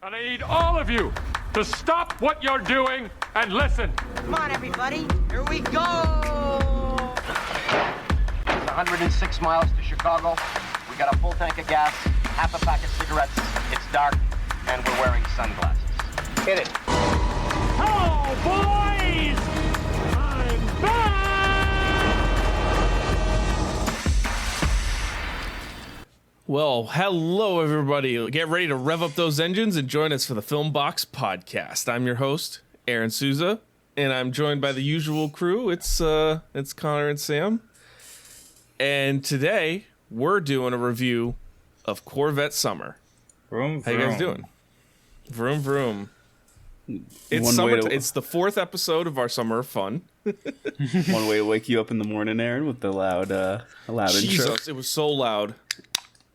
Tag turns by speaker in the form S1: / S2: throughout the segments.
S1: And I need all of you to stop what you're doing and listen.
S2: Come on, everybody. Here we go.
S3: It's 106 miles to Chicago. We got a full tank of gas, half a pack of cigarettes. It's dark, and we're wearing sunglasses. Hit it.
S1: Hello, boys! I'm back!
S4: Well, hello, everybody. Get ready to rev up those engines and join us for the Filmbox podcast. I'm your host, Aaron Souza, and I'm joined by the usual crew. It's Connor and Sam. And today, we're doing a review of Corvette Summer.
S5: Vroom,
S4: How you guys doing? Vroom, vroom. It's it's the fourth episode of our Summer of Fun.
S5: One way to wake you up in the morning, Aaron, with the loud intro.
S4: Jesus, it was so loud.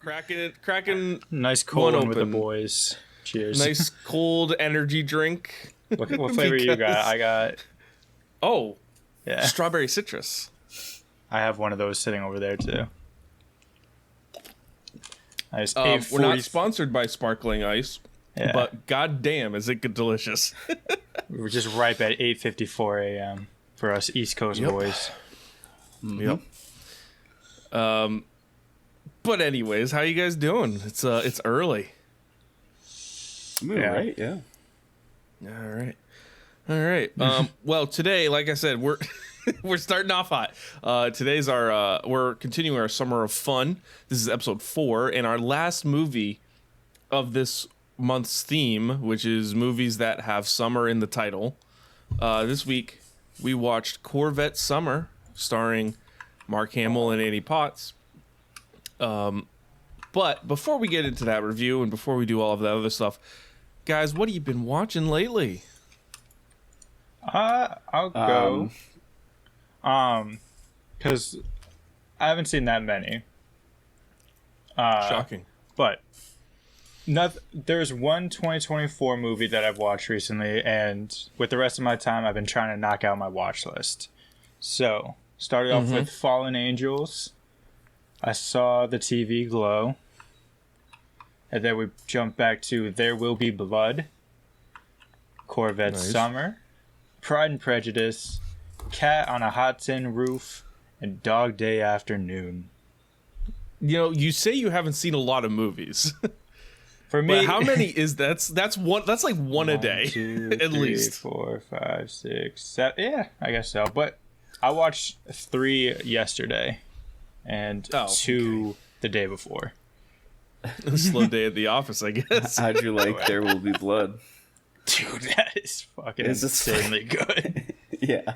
S4: Cracking.
S6: Nice cold one with the
S4: open.
S6: Boys. Cheers.
S4: Nice cold energy drink.
S6: What flavor you got? I got.
S4: Oh,
S6: Yeah.
S4: strawberry citrus.
S6: I have one of those sitting over there too. Nice.
S4: We're not sponsored by Sparkling Ice,
S6: Yeah.
S4: but goddamn, is it delicious?
S6: We're just ripe at 8:54 a.m. for us East Coast boys.
S4: Yep. But anyways, how you guys doing? It's early.
S5: Right? Yeah.
S4: All right. Well, today, like I said, we're we're starting off hot. Today's our we're continuing our Summer of Fun. This is episode 4, and our last movie of this month's theme, which is movies that have summer in the title. This week we watched Corvette Summer, starring Mark Hamill and Annie Potts. But before we get into that review and before we do all of that other stuff, guys, what have you been watching lately?
S6: I'll go. Because I haven't seen that many.
S4: Shocking.
S6: But there's one 2024 movie that I've watched recently, and with the rest of my time, I've been trying to knock out my watch list. So, started off with Fallen Angels. I saw the TV glow. And then we jump back to There Will Be Blood, Corvette Summer, Pride and Prejudice, Cat on a Hot Tin Roof, and Dog Day Afternoon.
S4: You know, you say you haven't seen a lot of movies.
S6: For me,
S4: But how many is that? That's like one a day,
S6: 2,
S4: at
S6: 3,
S4: least.
S6: 4, 5, 6, 7. Yeah, I guess so. But I watched 3 yesterday and 2 the day before.
S4: A slow day at the office, I guess.
S5: How'd you like There Will Be Blood?
S6: Dude, that is fucking insanely good.
S5: Yeah.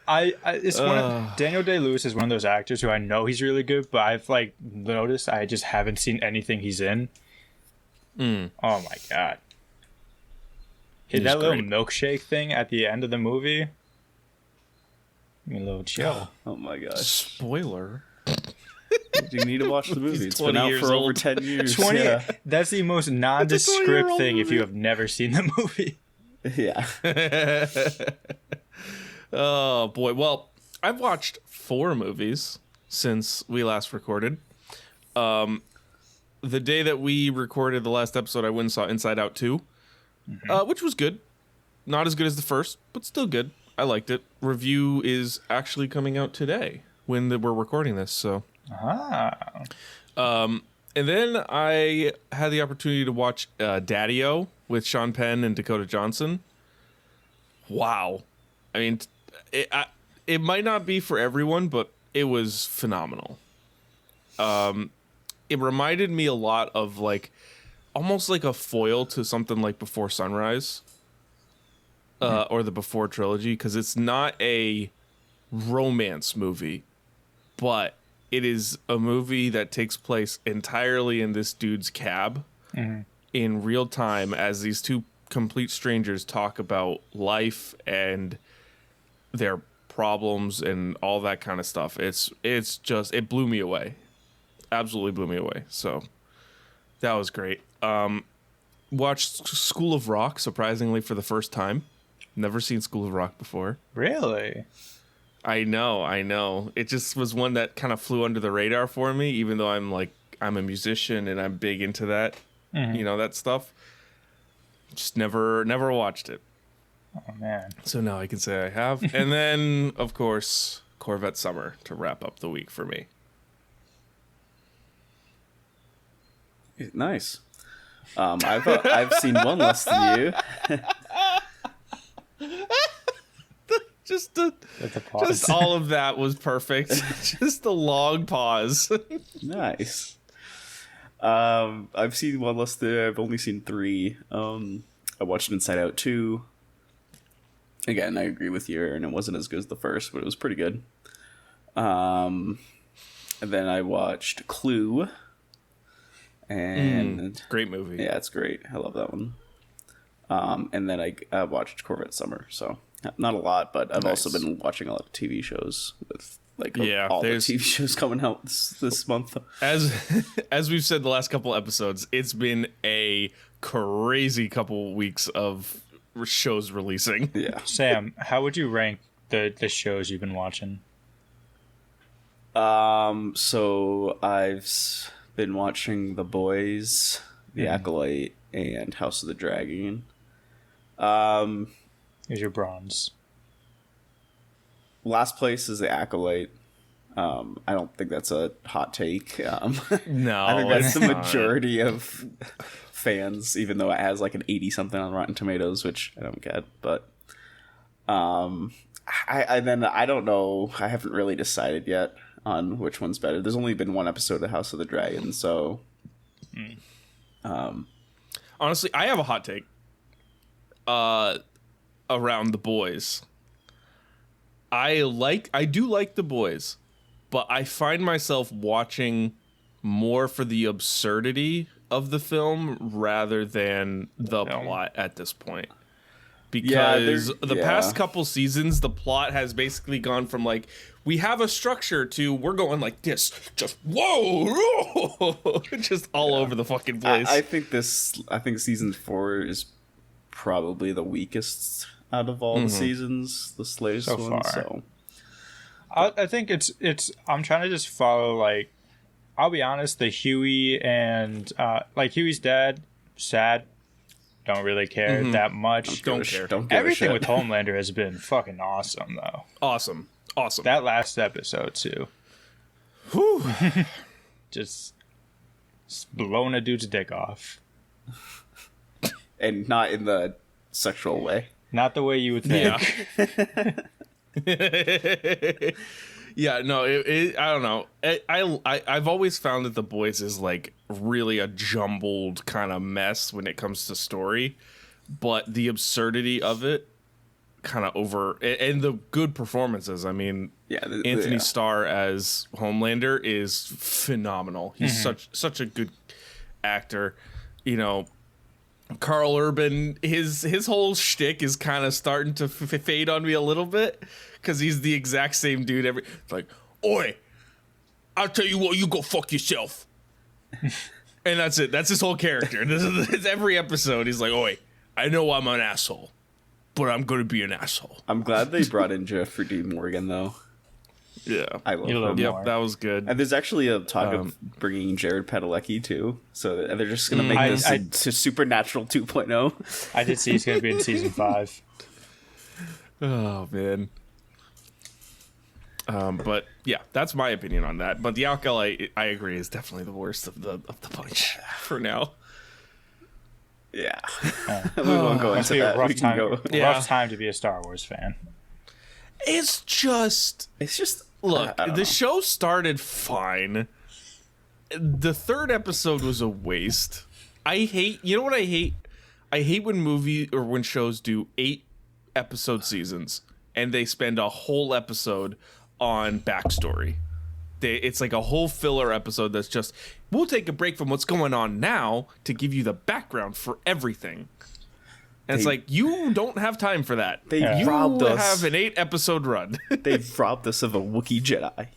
S6: It's one of Daniel Day-Lewis is one of those actors who I know he's really good, but I've noticed I just haven't seen anything he's in. Oh my god. Hey, that little milkshake thing at the end of the movie. Give me a little chill.
S5: Oh my gosh.
S4: Spoiler.
S5: You need to watch the movie. It's been
S4: 20
S5: out
S4: years
S5: for over
S4: old.
S5: 10 years.
S6: 20.
S5: Yeah.
S6: That's the most nondescript
S4: 20-year-old
S6: thing if
S4: movie.
S6: you have never seen the movie.
S5: Yeah.
S4: Oh boy. Well, I've watched 4 movies since we last recorded. The day that we recorded the last episode, I went and saw Inside Out 2, which was good. Not as good as the first, but still good. I liked it. Review is actually coming out today when we're recording this, so. And then I had the opportunity to watch Daddy-O with Sean Penn and Dakota Johnson. Wow. I mean, it might not be for everyone, but it was phenomenal. It reminded me a lot of almost like a foil to something like Before Sunrise, or the Before trilogy, because it's not a romance movie, but it is a movie that takes place entirely in this dude's cab in real time as these two complete strangers talk about life and their problems and all that kind of stuff. It blew me away. Absolutely blew me away. So that was great. Watched School of Rock, surprisingly, for the first time. Never seen School of Rock before.
S6: Really?
S4: I know. It just was one that kind of flew under the radar for me, even though I'm a musician and I'm big into that. you know, that stuff. Just never watched it.
S6: Oh man.
S4: So now I can say I have. And then, of course, Corvette Summer to wrap up the week for me.
S5: Nice. I've seen one less than you.
S4: Just
S6: pause.
S4: just all of that was perfect. Just the long pause.
S5: Nice. I've seen one less than I've only seen 3. I watched Inside Out 2. Again, I agree with you, Aaron. It wasn't as good as the first, but it was pretty good. And then I watched Clue. And
S4: Great movie.
S5: yeah, it's great. I love that one. And then I watched Corvette Summer. So not a lot, but I've also been watching a lot of TV shows with all the TV shows coming out this month.
S4: As we've said the last couple episodes, it's been a crazy couple weeks of shows releasing.
S5: Yeah.
S6: Sam, how would you rank the shows you've been watching?
S5: So I've been watching The Boys, The Acolyte, and House of the Dragon.
S6: Is your bronze?
S5: Last place is The Acolyte. I don't think that's a hot take.
S4: No,
S5: I think that's
S4: it's
S5: the
S4: not.
S5: majority of fans, even though it has like an 80-something on Rotten Tomatoes, which I don't get. But I don't know. I haven't really decided yet on which one's better. There's only been one episode of House of the Dragon, so
S4: Honestly, I have a hot take around The Boys. I do like The Boys, but I find myself watching more for the absurdity of the film rather than the plot at this point. Because the past couple seasons, the plot has basically gone from like, we have a structure to we're going like this, just whoa, just all over the fucking place.
S5: I think season 4 is probably the weakest out of all the seasons, the latest
S6: So
S5: one.
S6: far.
S5: So
S6: I think it's. I'm trying to just follow. Like, I'll be honest. The Huey and Huey's dad, sad. Don't really care that much.
S4: Don't care.
S5: Don't give a
S6: Everything
S5: shit.
S6: with Homelander has been fucking awesome, though.
S4: Awesome.
S6: That last episode too.
S4: Whew.
S6: Just blowing a dude's dick off.
S5: And not in the sexual way.
S6: Not the way you would think.
S4: Yeah, no, I don't know. I've always found that The Boys is like really a jumbled kind of mess when it comes to story, but the absurdity of it kind of and the good performances. I mean, Anthony Starr as Homelander is phenomenal. He's such a good actor. You know, Carl Urban, his whole shtick is kind of starting to fade on me a little bit because he's the exact same dude. It's like, oi, I'll tell you what, you go fuck yourself. And that's it. That's his whole character. This is every episode. He's like, oi, I know I'm an asshole, but I'm going to be an asshole.
S5: I'm glad they brought in Jeffrey D. Morgan, though.
S4: Yeah.
S5: I love him.
S4: Yep, that was good.
S5: And there's actually a talk of bringing Jared Padalecki, too. So they're just going to make this to Supernatural 2.0.
S6: I did see he's going to be in season 5.
S4: Oh, man. But yeah, that's my opinion on that. But the Acolyte, I agree, is definitely the worst of the bunch for now.
S5: Yeah. We won't go into that.
S6: Rough
S5: We can go.
S6: rough time to be a Star Wars fan.
S4: It's just look. The show started fine. The third episode was a waste. I hate. You know what I hate? I hate when shows do 8-episode seasons and they spend a whole episode on backstory. It's like a whole filler episode that's just, we'll take a break from what's going on now to give you the background for everything. And it's like, you don't have time for that.
S5: You robbed us.
S4: Have an 8-episode run.
S5: They've robbed us of a Wookiee Jedi.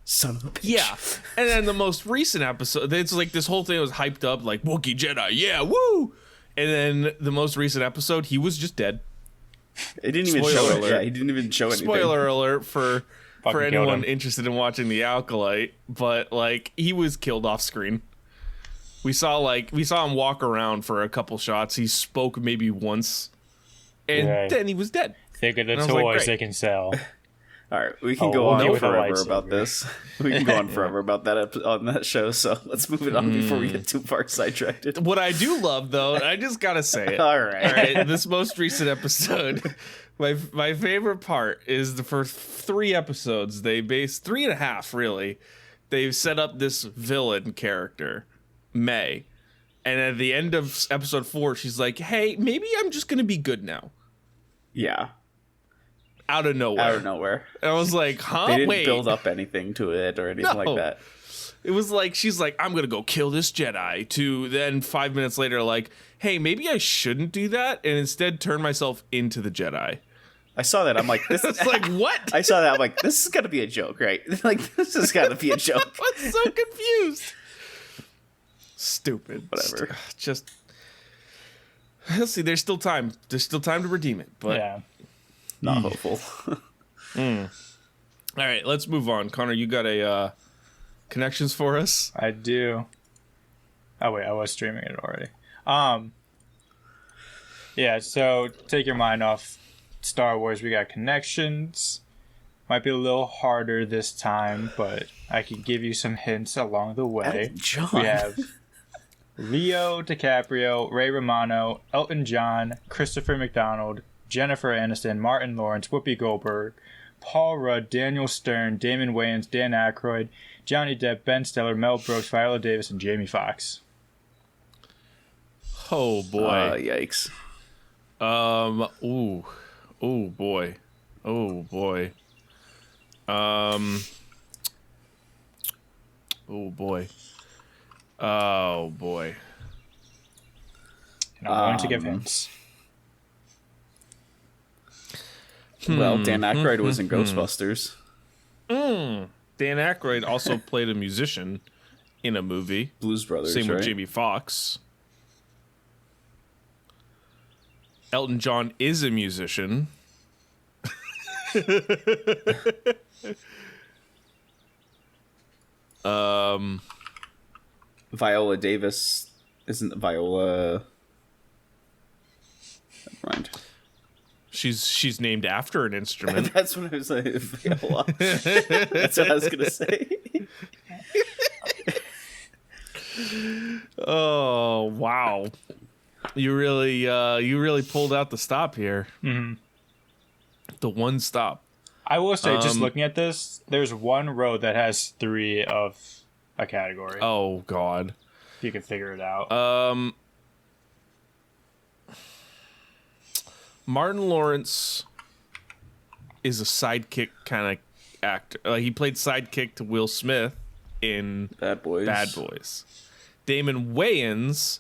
S5: Son of a bitch.
S4: Yeah. And then the most recent episode, it's like this whole thing was hyped up, like, Wookiee Jedi, yeah, woo! And then the most recent episode, he was just dead.
S5: It didn't even
S4: Spoiler
S5: show it.
S4: alert.
S5: Yeah, he didn't even show anything.
S4: Spoiler alert for
S6: Fucking killed
S4: anyone
S6: him.
S4: interested in watching The Acolyte, but, like, he was killed off screen. We saw him walk around for a couple shots. He spoke maybe once, and then he was dead.
S6: Think of the
S4: And I was
S6: toys
S4: like, great.
S6: they can sell.
S5: All right, we can
S6: Oh,
S5: go
S6: one
S5: on
S6: with a
S5: forever about
S6: lightsaber.
S5: this. We can go on forever about that on that show. So let's move it on before we get too far sidetracked.
S4: What I do love, though, and I just gotta say it.
S5: All right.
S4: This most recent episode, my favorite part is the first 3 episodes. They base 3.5 really. They've set up this villain character, May, and at the end of episode 4, she's like, "Hey, maybe I'm just gonna be good now."
S5: Yeah,
S4: Out of nowhere.
S5: out of nowhere.
S4: And I was like, "Huh?
S5: They didn't
S4: Wait."
S5: build up anything to it or anything
S4: No.
S5: like that.
S4: It was like she's like, "I'm gonna go kill this Jedi," to then 5 minutes later, like, "Hey, maybe I shouldn't do that and instead turn myself into the Jedi."
S5: I saw that. I'm like, this is
S4: It's like, what?
S5: I saw that. I'm like, this is gotta be a joke, right? Like, this has gotta be a joke.
S4: I'm so confused. Stupid.
S5: Whatever.
S4: Just. Let's see. There's still time. There's still time to redeem it. But
S6: Yeah.
S5: Not hopeful.
S4: all right, let's move on. Connor, you got a connections for us?
S6: I do. Oh wait, I was streaming it already. Yeah, so take your mind off Star Wars. We got connections. Might be a little harder this time, but I can give you some hints along the way.
S5: John.
S6: We have Leo DiCaprio, Ray Romano, Elton John, Christopher McDonald, Jennifer Aniston, Martin Lawrence, Whoopi Goldberg, Paul Rudd, Daniel Stern, Damon Wayans, Dan Aykroyd, Johnny Depp, Ben Stiller, Mel Brooks, Viola Davis, and Jamie Foxx.
S4: Oh boy.
S5: Yikes.
S4: Ooh. Oh boy. Oh boy. Oh boy. Oh boy.
S6: And I'm going to give hints.
S5: Well, Dan Aykroyd was in Ghostbusters.
S4: Dan Aykroyd also played a musician in a movie.
S5: Blues Brothers,
S4: Same
S5: right?
S4: with Jamie Foxx. Elton John is a musician.
S5: Viola Davis isn't Viola. Never mind.
S4: She's named after an instrument.
S5: That's what I was like. Viola. That's what I was gonna say.
S4: Oh wow! You really pulled out the stop here. Mm-hmm. The one stop.
S6: I will say, just looking at this, there's one road that has 3 of a category.
S4: Oh god.
S6: If you can figure it out.
S4: Martin Lawrence is a sidekick kind of actor. He played sidekick to Will Smith in
S5: Bad Boys.
S4: Bad Boys. Damon Wayans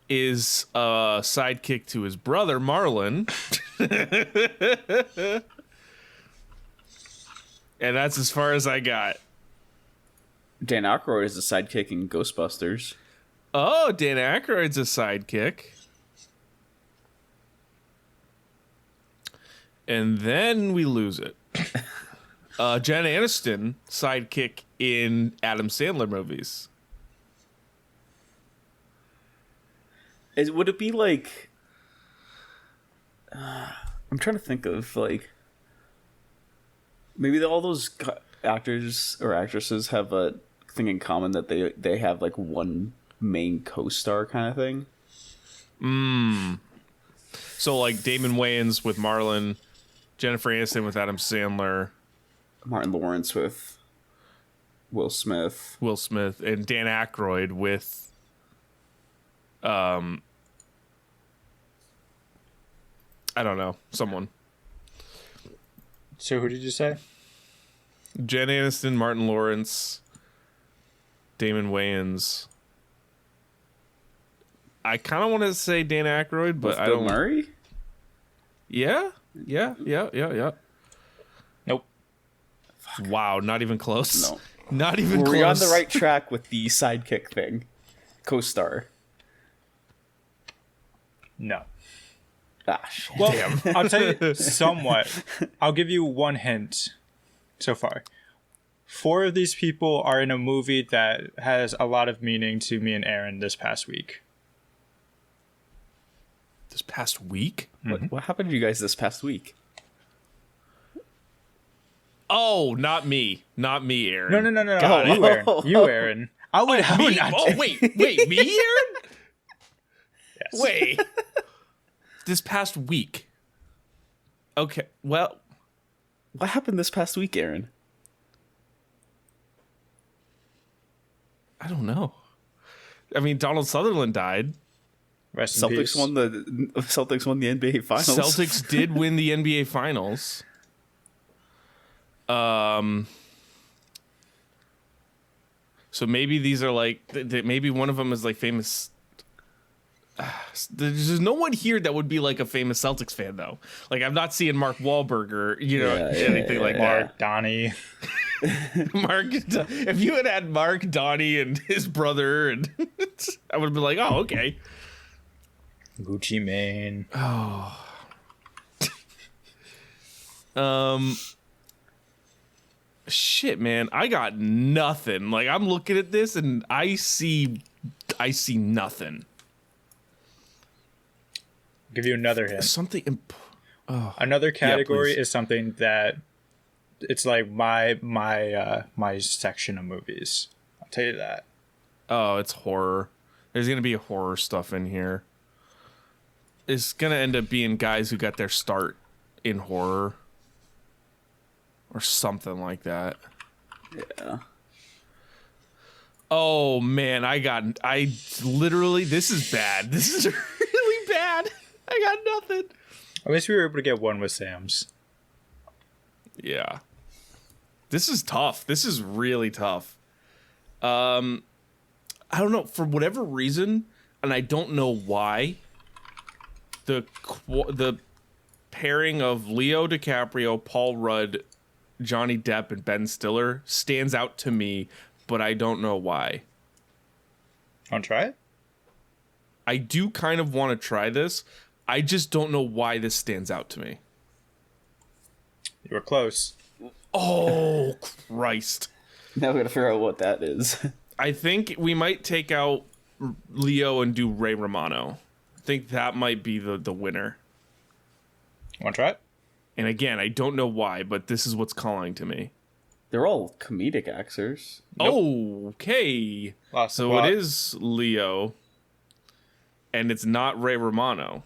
S4: is a sidekick to his brother Marlon. And that's as far as I got.
S5: Dan Aykroyd is a sidekick in Ghostbusters.
S4: Oh, Dan Aykroyd's a sidekick. And then we lose it. Jen Aniston, sidekick in Adam Sandler movies.
S5: Would it be like? I'm trying to think of like. Maybe all those actors or actresses have a thing in common that they have like one main co-star kind of thing.
S4: So like Damon Wayans with Marlon, Jennifer Aniston with Adam Sandler,
S5: Martin Lawrence with Will Smith.
S4: and Dan Aykroyd with I don't know, someone.
S6: So who did you say?
S4: Jen Aniston, Martin Lawrence, Damon Wayans. I kind of want to say Dan Aykroyd, but
S5: With
S4: I
S5: Bill
S4: don't.
S5: Murray?
S4: Yeah.
S6: Nope.
S4: Wow, not even close.
S5: No.
S4: Not even
S5: Were
S4: close.
S5: we on the right track with the sidekick thing? Co-star.
S6: No.
S5: Ah, shit.
S6: Well, I'll tell you somewhat. I'll give you one hint so far. 4 of these people are in a movie that has a lot of meaning to me and Aaron this past week.
S4: This past week?
S5: What happened to you guys this past week?
S4: Oh, not me, Aaron.
S6: No.
S5: Got it.
S6: You, Aaron. You, Aaron. I would
S4: Me?
S6: not.
S4: Oh, wait, me, Aaron?
S6: Yes.
S4: Wait. This past week. Okay, well,
S5: What happened this past week, Aaron?
S4: I don't know. I mean, Donald Sutherland died.
S6: Rest in peace.
S5: Celtics won the NBA Finals.
S4: Celtics did win the NBA Finals. So maybe these are like maybe one of them is like famous. There's no one here that would be like a famous Celtics fan though. Like I'm not seeing Mark Wahlberg or anything like
S6: Mark, Donnie.
S4: that. Mark, if you had Mark, Donnie, and his brother, and I would have been like, oh okay.
S6: Gucci Mane.
S4: Shit, man, I got nothing. Like I'm looking at this and I see nothing.
S6: I'll give you another hint.
S4: Something.
S6: Another category
S4: please.
S6: is something that it's like my section of movies. I'll tell you that.
S4: Oh, it's horror. There's gonna be horror stuff in here. It's gonna end up being guys who got their start in horror. Or something like that.
S5: Yeah.
S4: Oh man, I literally, this is bad. This is really bad. I got nothing.
S6: At least we were able to get one with Sam's.
S4: Yeah. This is tough. This is really tough. I don't know, for whatever reason, and I don't know why, the pairing of Leo DiCaprio, Paul Rudd, Johnny Depp, and Ben Stiller stands out to me, but I don't know why.
S6: Want to try it?
S4: I do kind of want to try this. I just don't know why this stands out to me.
S6: You were close.
S4: Oh, Christ.
S5: Now we gotta figure out what that is.
S4: I think we might take out Leo and do Ray Romano. I think that might be the winner.
S6: Want to try it?
S4: And again, I don't know why, but this is what's calling to me.
S5: They're all comedic actors.
S4: Okay.
S6: Lost the
S4: So
S6: plot.
S4: it is Leo. And it's not Ray Romano.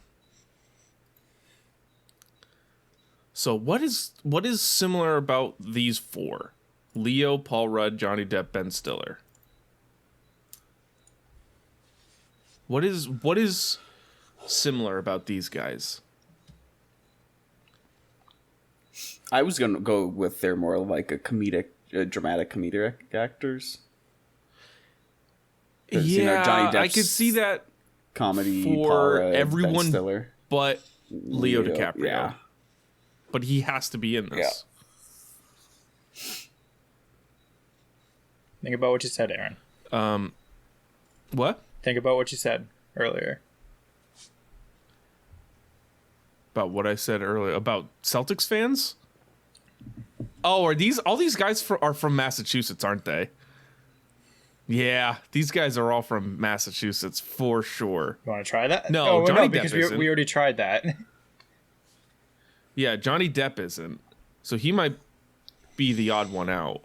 S4: So what is similar about these 4? Leo, Paul Rudd, Johnny Depp, Ben Stiller. What is similar about these guys?
S5: I was gonna go with they're more like a dramatic comedic actors. 'Cause,
S4: Yeah,
S5: Johnny Depp's
S4: I could see that
S5: comedy
S4: for
S5: Paul Rudd, Ben
S4: everyone
S5: Stiller.
S4: but Leo DiCaprio.
S5: Yeah.
S4: But he has to be in this.
S6: Think about what you said, Aaron.
S4: What?
S6: Think about what you said earlier.
S4: About what I said earlier about Celtics fans? Oh, are all these guys are from Massachusetts, aren't they? Yeah, these guys are all from Massachusetts for sure.
S6: You want to try that?
S4: No, Johnny Depp
S6: because
S4: isn't.
S6: we already tried that.
S4: Yeah, Johnny Depp isn't. So he might be the odd one out.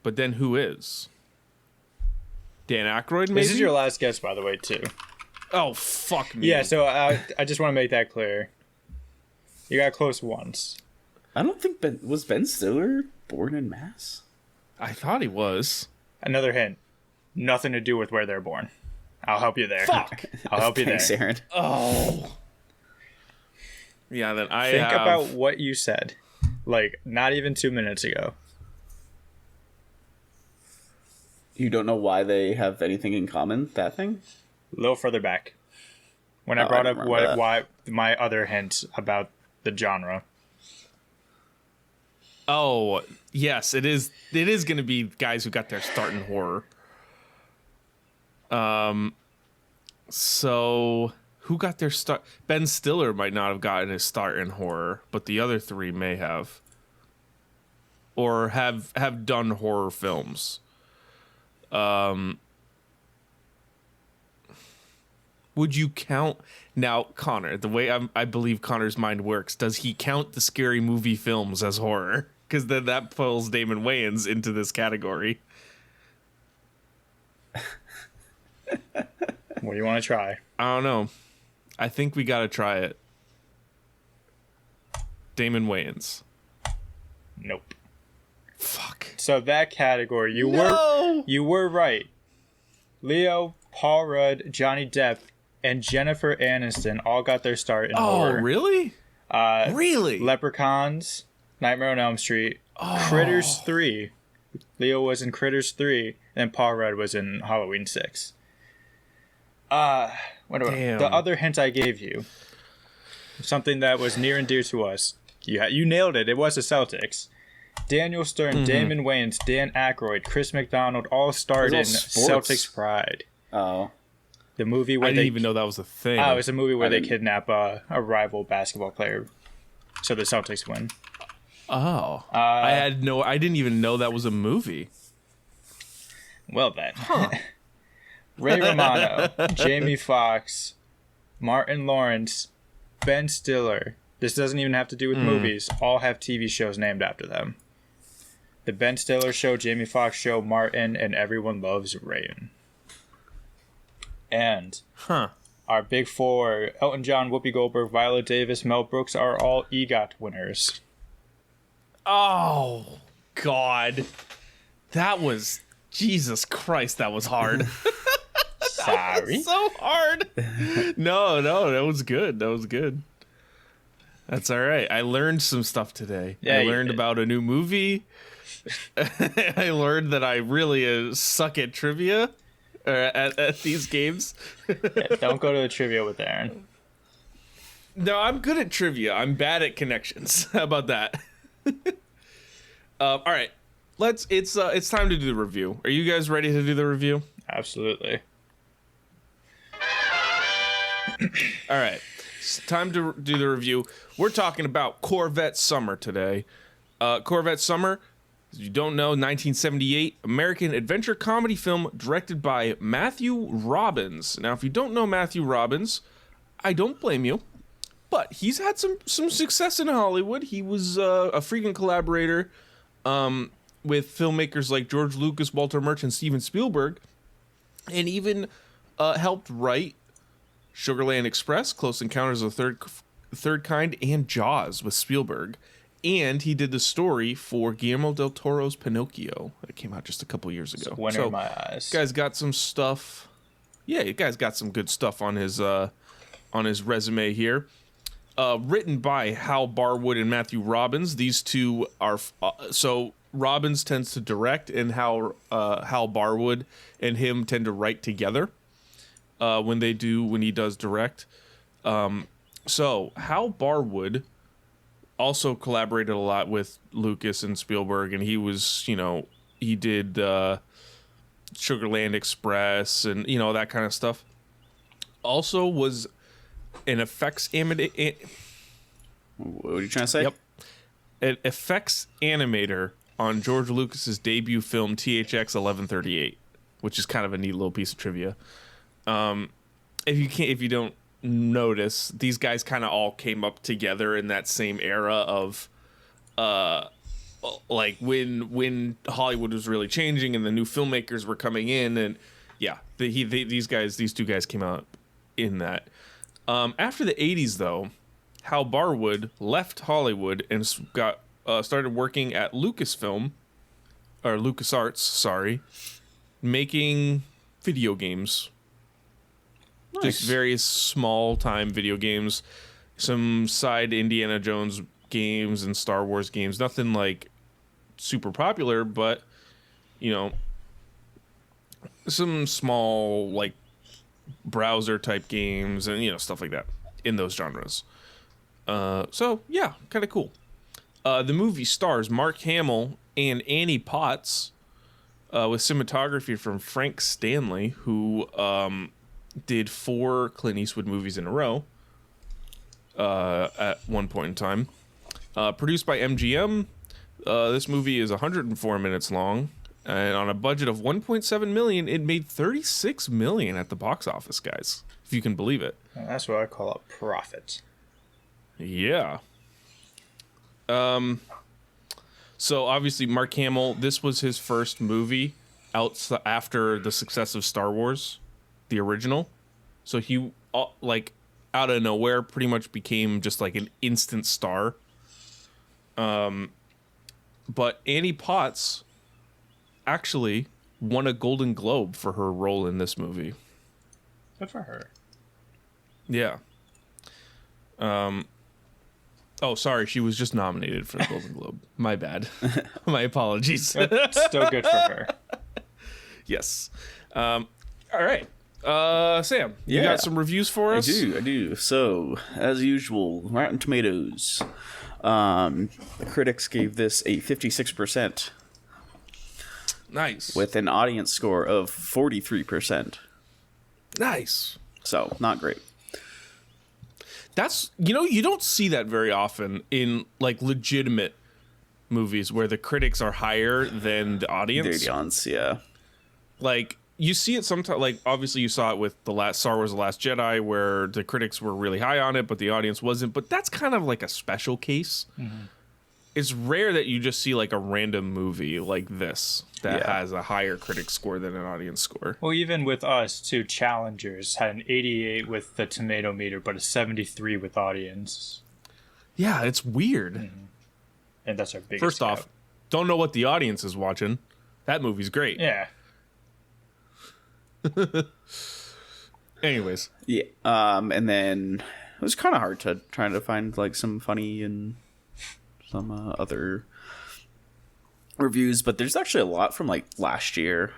S4: But then who is? Dan Aykroyd, maybe?
S6: This is your last guess, by the way, too.
S4: Oh, fuck me.
S6: Yeah, so I just want to make that clear. You got close once.
S5: I don't think was Ben Stiller born in Mass?
S4: I thought he was.
S6: Another hint. Nothing to do with where they're born. I'll help you there.
S4: Fuck!
S6: I'll help you
S5: Thanks,
S6: there.
S5: Aaron.
S4: Oh. Yeah, then I
S6: Think
S4: have...
S6: about what you said. Like, not even 2 minutes ago.
S5: You don't know why they have anything in common? That thing?
S6: A little further back. When I
S5: Oh,
S6: brought
S5: I
S6: up
S5: remember that.
S6: why my other hint about the genre.
S4: Oh, yes, it is. It is going to be guys who got their start in horror. So who got their start? Ben Stiller might not have gotten his start in horror, but the other 3 may have. or have done horror films. Would you count now, Connor? The way I believe Connor's mind works, does he count the Scary Movie films as horror? Because then that pulls Damon Wayans into this category.
S6: What do you want to try?
S4: I don't know. I think we gotta try it. Damon Wayans.
S6: Nope.
S4: Fuck.
S6: So that category, you were right. Leo, Paul Rudd, Johnny Depp, and Jennifer Aniston all got their start in horror.
S4: Oh, really? Really?
S6: Leprechauns, Nightmare on Elm Street, Critters 3. Leo was in Critters 3, and Paul Rudd was in Halloween 6.
S4: Damn.
S6: The other hint I gave you, something that was near and dear to us. You nailed it. It was the Celtics. Daniel Stern, Damon Wayans, Dan Aykroyd, Chris McDonald all starred in
S5: sports.
S6: Celtics Pride.
S5: Oh.
S6: The movie where
S4: I didn't even know that was a thing.
S6: Oh, it's a movie where they
S5: didn't-
S6: kidnap a rival basketball player, so the Celtics win.
S4: Oh. I didn't even know that was a movie.
S6: Well then. Ray Romano, Jamie Foxx, Martin Lawrence, Ben Stiller. This doesn't even have to do with movies. All have TV shows named after them. The Ben Stiller Show, Jamie Foxx Show, Martin, and Everyone Loves Raymond. And our big four, Elton John, Whoopi Goldberg, Viola Davis, Mel Brooks, are all EGOT winners.
S4: Oh, God. That was... Jesus Christ, that was hard.
S6: Sorry.
S4: So hard. No, that was good. That was good. That's all right. I learned some stuff today.
S6: Yeah,
S4: I
S6: you
S4: learned
S6: did.
S4: about a new movie. I learned that I really suck at trivia at these games.
S6: Don't go to the trivia with Aaron.
S4: No, I'm good at trivia. I'm bad at connections. How about that? All right. It's time to do the review. Are you guys ready to do the review?
S6: Absolutely.
S4: All right. It's time to do the review. We're talking about Corvette Summer today. Corvette Summer, as you don't know, 1978 American adventure comedy film directed by Matthew Robbins. Now, if you don't know Matthew Robbins, I don't blame you, but he's had some success in Hollywood. He was a frequent collaborator with filmmakers like George Lucas, Walter Murch, and Steven Spielberg, and even helped write Sugarland Express, Close Encounters of the Third Kind, and Jaws with Spielberg. And he did the story for Guillermo del Toro's Pinocchio that came out just a couple years ago.
S6: Winner in my eyes.
S4: Guy's got some stuff. Yeah, you guys got some good stuff on his resume here. Written by Hal Barwood and Matthew Robbins. These two are so Robbins tends to direct, and Hal Barwood and him tend to write together. When he does direct. So Hal Barwood also collaborated a lot with Lucas and Spielberg, and he was, he did Sugarland Express and, that kind of stuff. Also was an effects animator.
S5: What are you trying to say?
S4: Yep. An effects animator on George Lucas's debut film THX 1138, which is kind of a neat little piece of trivia. If you don't notice, these guys kind of all came up together in that same era of like when Hollywood was really changing and the new filmmakers were coming in, and yeah, these two guys came out in that. After the 80s though, Hal Barwood left Hollywood and started working at LucasArts, making video games.
S5: Nice.
S4: Just various small-time video games, some side Indiana Jones games and Star Wars games. Nothing like super popular, but some small like browser-type games and stuff like that in those genres. So yeah, kind of cool. The movie stars Mark Hamill and Annie Potts, with cinematography from Frank Stanley, who did 4 Clint Eastwood movies in a row at one point in time. Produced by MGM, This movie is 104 minutes long, and on a budget of 1.7 million, it made 36 million at the box office, guys. If you can believe it.
S6: Well, that's what I call a profit.
S4: Yeah. So obviously Mark Hamill, this was his first movie out after the success of Star Wars, the original. So he like out of nowhere pretty much became just like an instant star. But Annie Potts actually won a Golden Globe for her role in this movie.
S6: Good for her.
S4: Yeah. Oh, sorry. She was just nominated for the Golden Globe. My bad. My apologies.
S6: Still good for her.
S4: Yes. All right. Sam, you
S5: Yeah.
S4: got some reviews for us?
S5: I do. So, as usual, Rotten Tomatoes. The critics gave this a 56%.
S4: Nice.
S5: With an audience score of 43%.
S4: Nice.
S5: So, not great.
S4: That's, you don't see that very often in like legitimate movies where the critics are higher than the audience.
S5: Yeah.
S4: Like you see it sometimes, like obviously you saw it with the last Star Wars: The Last Jedi, where the critics were really high on it, but the audience wasn't. But that's kind of like a special case. Mm-hmm. It's rare that you just see like a random movie like this that has a higher critic score than an audience score.
S6: Well, even with us, too, Challengers had an 88 with the tomato meter, but a 73 with audience.
S4: Yeah, it's weird.
S6: Mm-hmm. And that's our biggest
S4: First off, don't know what the audience is watching. That movie's great.
S6: Yeah.
S4: Anyways.
S5: Yeah. And then it was kind of hard to try to find like some funny and some other reviews, but there's actually a lot from like last year,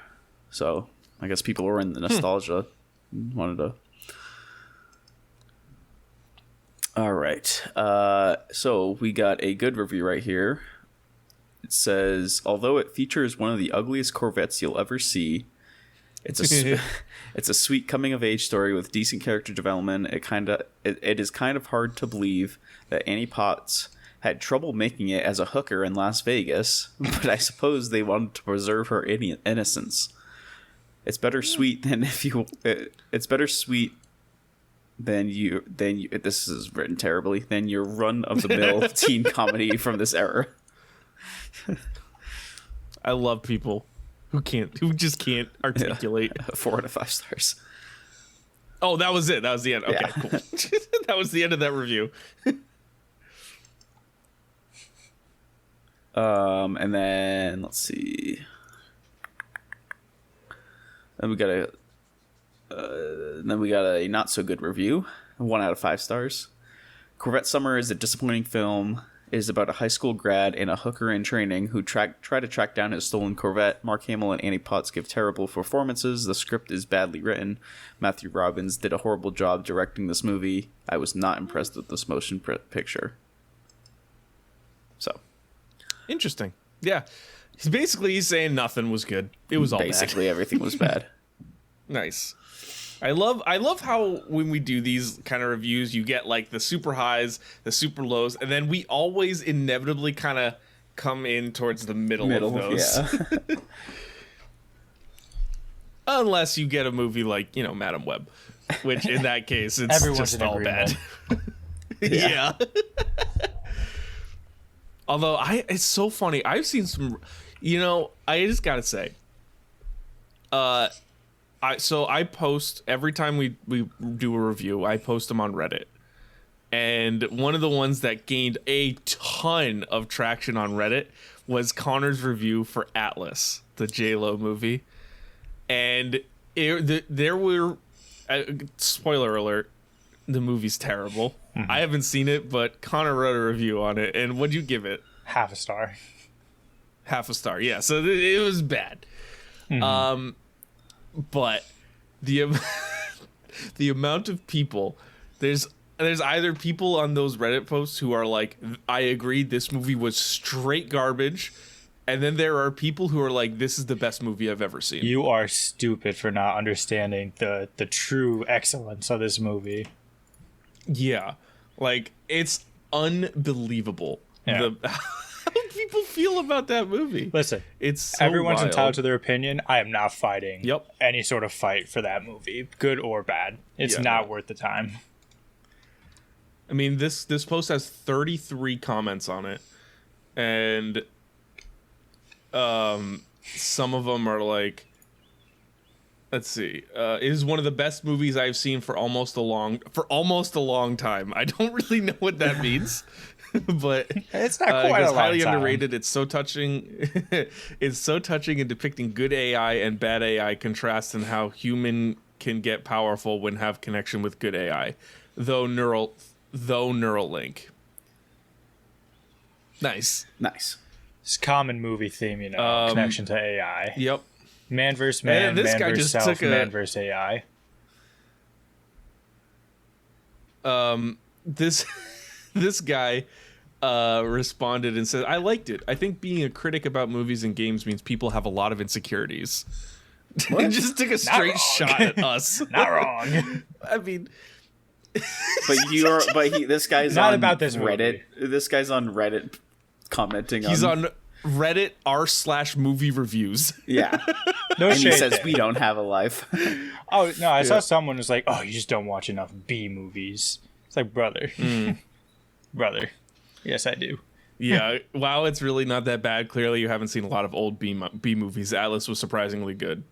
S5: so I guess people were in the nostalgia wanted to. All right, so we got a good review right here. It says, although it features one of the ugliest Corvettes you'll ever see, it's a sweet coming of age story with decent character development. It is kind of hard to believe that Annie Potts had trouble making it as a hooker in Las Vegas, but I suppose they wanted to preserve her innocence. It's better sweet than if you. It's better sweet than you. This is written terribly. Than your run of the mill teen comedy from this era.
S4: I love people who just can't articulate.
S5: 4 out of 5 stars.
S4: Oh, that was it. That was the end. Okay,
S5: Yeah.
S4: cool. That was the end of that review.
S5: And then let's see. Then we got a not so good review. 1 out of 5 stars. Corvette Summer is a disappointing film. It is about a high school grad and a hooker in training who try to track down his stolen Corvette. Mark Hamill and Annie Potts give terrible performances. The script is badly written. Matthew Robbins did a horrible job directing this movie. I was not impressed with this motion picture. So.
S4: Interesting. Yeah. He's saying nothing was good. It was all
S5: basically
S4: bad.
S5: Everything was bad.
S4: Nice. I love how when we do these kind of reviews, you get like the super highs, the super lows, and then we always inevitably kind of come in towards the middle of those.
S5: Yeah.
S4: Unless you get a movie like, Madam Web, which in that case, it's
S6: Everyone's
S4: just
S6: in
S4: all
S6: agreement.
S4: bad. Yeah. Although it's so funny. I've seen some, I just gotta say, I post every time we do a review, I post them on Reddit. And one of the ones that gained a ton of traction on Reddit was Connor's review for Atlas, the J-Lo movie. And there were, spoiler alert, the movie's terrible. Mm-hmm. I haven't seen it, but Connor wrote a review on it. And what'd you give it?
S6: Half a star.
S4: Half a star, yeah. So it was bad. Mm-hmm. But the amount of people, there's either people on those Reddit posts who are like, I agree, this movie was straight garbage. And then there are people who are like, this is the best movie I've ever seen.
S6: You are stupid for not understanding the true excellence of this movie.
S4: Yeah. Like, it's unbelievable.
S6: Yeah.
S4: people feel about that movie.
S6: Listen,
S4: It's so
S6: everyone's
S4: wild.
S6: entitled to their opinion. I am not fighting
S4: Yep.
S6: any sort of fight for that movie, good or bad. It's
S4: Yeah,
S6: not
S4: no.
S6: worth the time.
S4: I mean, this post has 33 comments on it, and some of them are like, let's see, it is one of the best movies I've seen for almost a long time. I don't really know what that means, but
S6: It's not quite a long
S4: highly
S6: time.
S4: underrated. It's so touching. It's so touching in depicting good AI and bad AI contrast and how human can get powerful when have connection with good AI, though Neuralink. Nice.
S6: It's common movie theme, connection to AI.
S4: Yep.
S6: Man versus man,
S4: And this
S6: man
S4: guy
S6: versus
S4: just
S6: self,
S4: took a-
S6: man versus AI.
S4: This guy responded and said, "I liked it. I think being a critic about movies and games means people have a lot of insecurities." He just took a straight
S6: wrong.
S4: shot at us.
S6: Not wrong.
S4: I mean,
S5: This guy's
S6: Not
S5: on
S6: about this
S5: Reddit. This guy's on Reddit commenting.
S4: he's on Reddit r/movie reviews.
S5: Yeah,
S6: No
S5: and he
S6: shade
S5: says
S6: there.
S5: we don't have a life.
S6: Oh no, I saw someone who's like, "Oh, you just don't watch enough B movies." It's like, brother, brother. Yes, I do.
S4: Yeah, wow, it's really not that bad. Clearly, you haven't seen a lot of old B movies. Atlas was surprisingly good.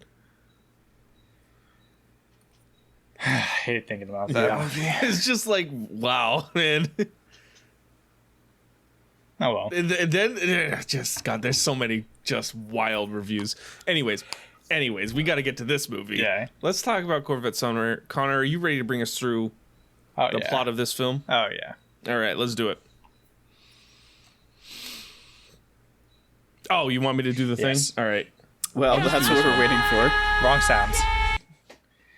S6: I hate thinking about that movie.
S4: It's just like, wow, man.
S6: Oh well.
S4: And then just God, there's so many just wild reviews. Anyways, we got to get to this movie.
S6: Yeah.
S4: Let's talk about Corvette Summer. Connor, are you ready to bring us through
S6: Oh
S4: the
S6: yeah.
S4: plot of this film?
S6: Oh yeah.
S4: All right, let's do it. Oh, you want me to do the
S6: Yes.
S4: thing? All right.
S5: Well, that's what we're waiting for.
S6: Wrong sounds.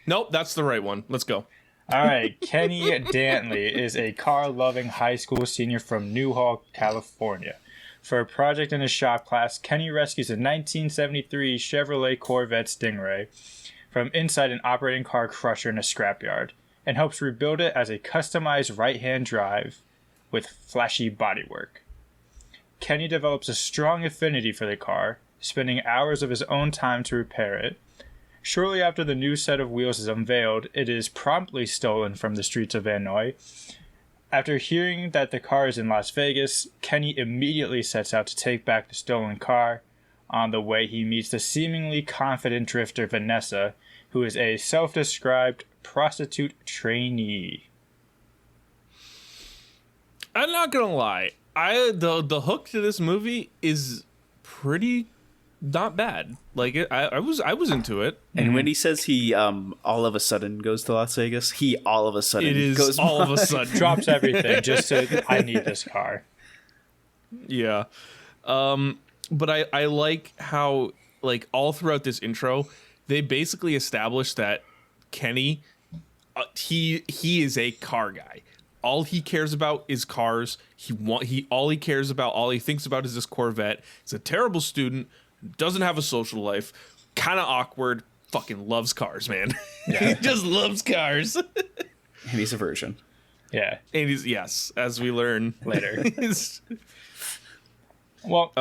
S4: Nope, that's the right one. Let's go.
S6: All right, Kenny Dantley is a car-loving high school senior from Newhall, California. For a project in his shop class, Kenny rescues a 1973 Chevrolet Corvette Stingray from inside an operating car crusher in a scrapyard and helps rebuild it as a customized right-hand drive with flashy bodywork. Kenny develops a strong affinity for the car, spending hours of his own time to repair it. Shortly after the new set of wheels is unveiled, it is promptly stolen from the streets of Hanoi. After hearing that the car is in Las Vegas, Kenny immediately sets out to take back the stolen car. On the way, he meets the seemingly confident drifter Vanessa, who is a self-described prostitute trainee.
S4: I'm not gonna lie. The hook to this movie is pretty not bad. Like I was into it.
S5: And when he says he all of a sudden goes to Las Vegas, he all of a sudden
S4: It is
S5: goes
S4: all of a sudden.
S6: Drops everything just to, I need this car.
S4: Yeah. But I like how, like, all throughout this intro, they basically established that Kenny, he is a car guy. All he cares about is cars. All he cares about, all he thinks about is this Corvette. He's a terrible student, doesn't have a social life, kind of awkward, fucking loves cars, man. He just loves cars.
S5: and he's a virgin.
S6: Yeah,
S4: And he's, yes, as we learn
S6: later.
S4: he's-
S6: Well,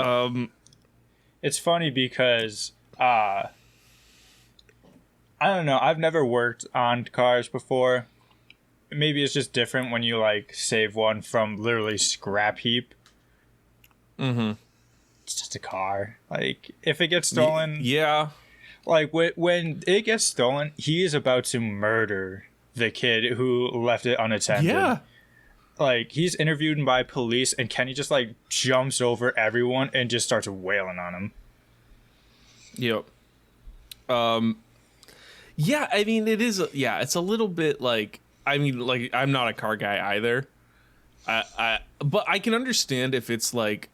S6: it's funny because I don't know. I've never worked on cars before. Maybe it's just different when you like save one from literally scrap heap.
S4: Mm-hmm.
S6: It's just a car. Like if it gets stolen,
S4: Yeah.
S6: like when it gets stolen, he is about to murder the kid who left it unattended.
S4: Yeah.
S6: Like he's interviewed by police, and Kenny just like jumps over everyone and just starts wailing on him.
S4: Yep. Yeah, I mean, it is. It's a little bit like. I mean, like, I'm not a car guy either. But I can understand if it's like.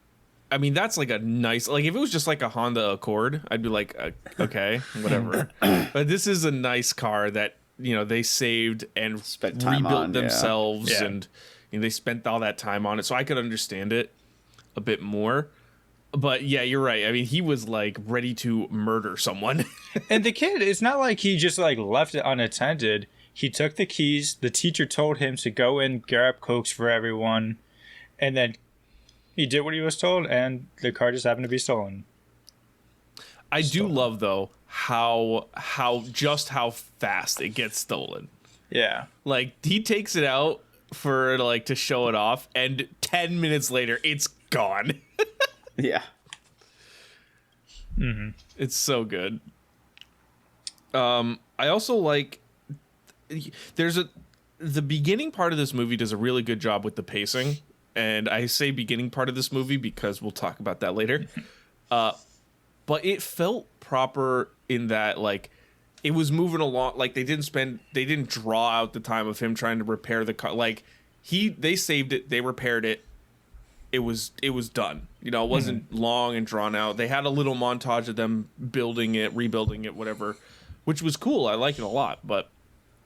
S4: I mean, that's like a nice. Like, if it was just like a Honda Accord, I'd be like, okay, whatever. But this is a nice car that they saved and
S5: Spent time
S4: rebuilt
S5: on, yeah.
S4: themselves,
S6: Yeah.
S4: and they spent all that time on it, so I could understand it a bit more. But yeah, you're right. I mean, he was like ready to murder someone.
S6: And the kid, it's not like he just like left it unattended. He took the keys. The teacher told him to go in, grab Cokes for everyone, and then He did what he was told, and the car just happened to be stolen.
S4: I do love though how fast it gets stolen.
S6: Yeah.
S4: Like he takes it out for like to show it off, and 10 minutes later it's gone.
S5: Yeah.
S6: Mm-hmm.
S4: It's so good. I also like the beginning part of this movie does a really good job with the pacing, and I say beginning part of this movie because we'll talk about that later. But it felt proper in that like it was moving along. Like they didn't draw out the time of him trying to repair the car. Like they saved it, they repaired it. It was done. You know, it wasn't long and drawn out. They had a little montage of them building it, rebuilding it, whatever, which was cool. I like it a lot, but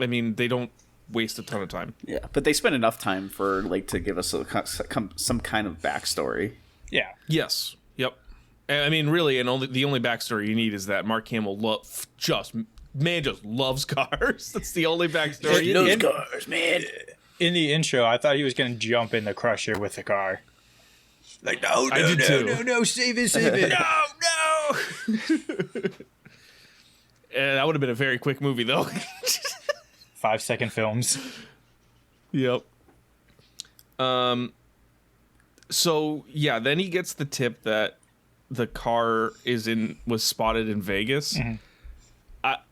S4: I mean, they don't waste a ton of time.
S5: Yeah, but they spent enough time for like to give us some kind of backstory.
S6: Yeah.
S4: Yes. Yep. And I mean, really, and the only backstory you need is that Mark Hamill just loves cars. That's the only backstory.
S5: He loves cars, man.
S6: In the intro, I thought he was going to jump in the crusher with the car. Like, no, save it.
S4: No. And that would have been a very quick movie, though.
S6: 5-second films.
S4: Yep. So yeah, then he gets the tip that the car was spotted in Vegas.
S6: Mm-hmm.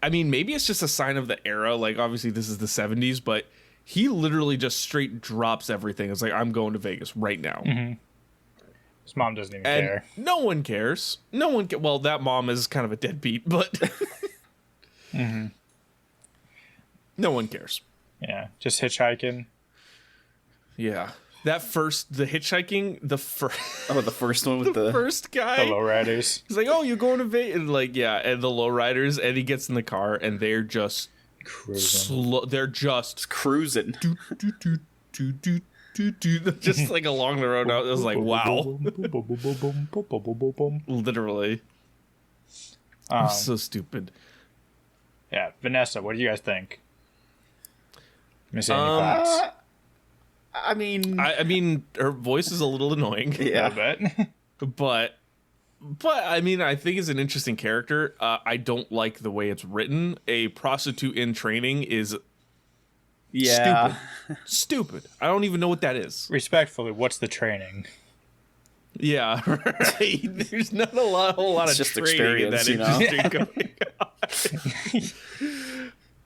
S4: I mean, maybe it's just a sign of the era. Like, obviously, this is the 70s, but he literally just straight drops everything. It's like, I'm going to Vegas right now.
S6: Mm-hmm. His mom doesn't even
S4: And
S6: care.
S4: no one cares. Well, that mom is kind of a deadbeat, but
S6: Mm-hmm.
S4: no one cares.
S6: Yeah, just hitchhiking.
S4: Yeah. The hitchhiking,
S5: the first one with
S4: the first guy.
S6: The lowriders.
S4: He's like, oh, you're going to Vegas? And like, yeah, and the lowriders, and he gets in the car, and they're just slow. They're just
S5: cruising.
S4: Just like along the road. I was like, wow. Literally. So stupid.
S6: Yeah, Vanessa, what do you guys think? Miss Annie Potts.
S5: I mean,
S4: I mean, her voice is a little annoying.
S5: yeah,
S6: I bet.
S4: But I mean, I think it's an interesting character. I don't like the way it's written. A prostitute in training is stupid. I don't even know what that is.
S6: Respectfully, what's the training?
S4: Yeah, right. There's not a whole lot
S5: it's
S4: of
S5: just
S4: training in that
S5: experience,
S4: going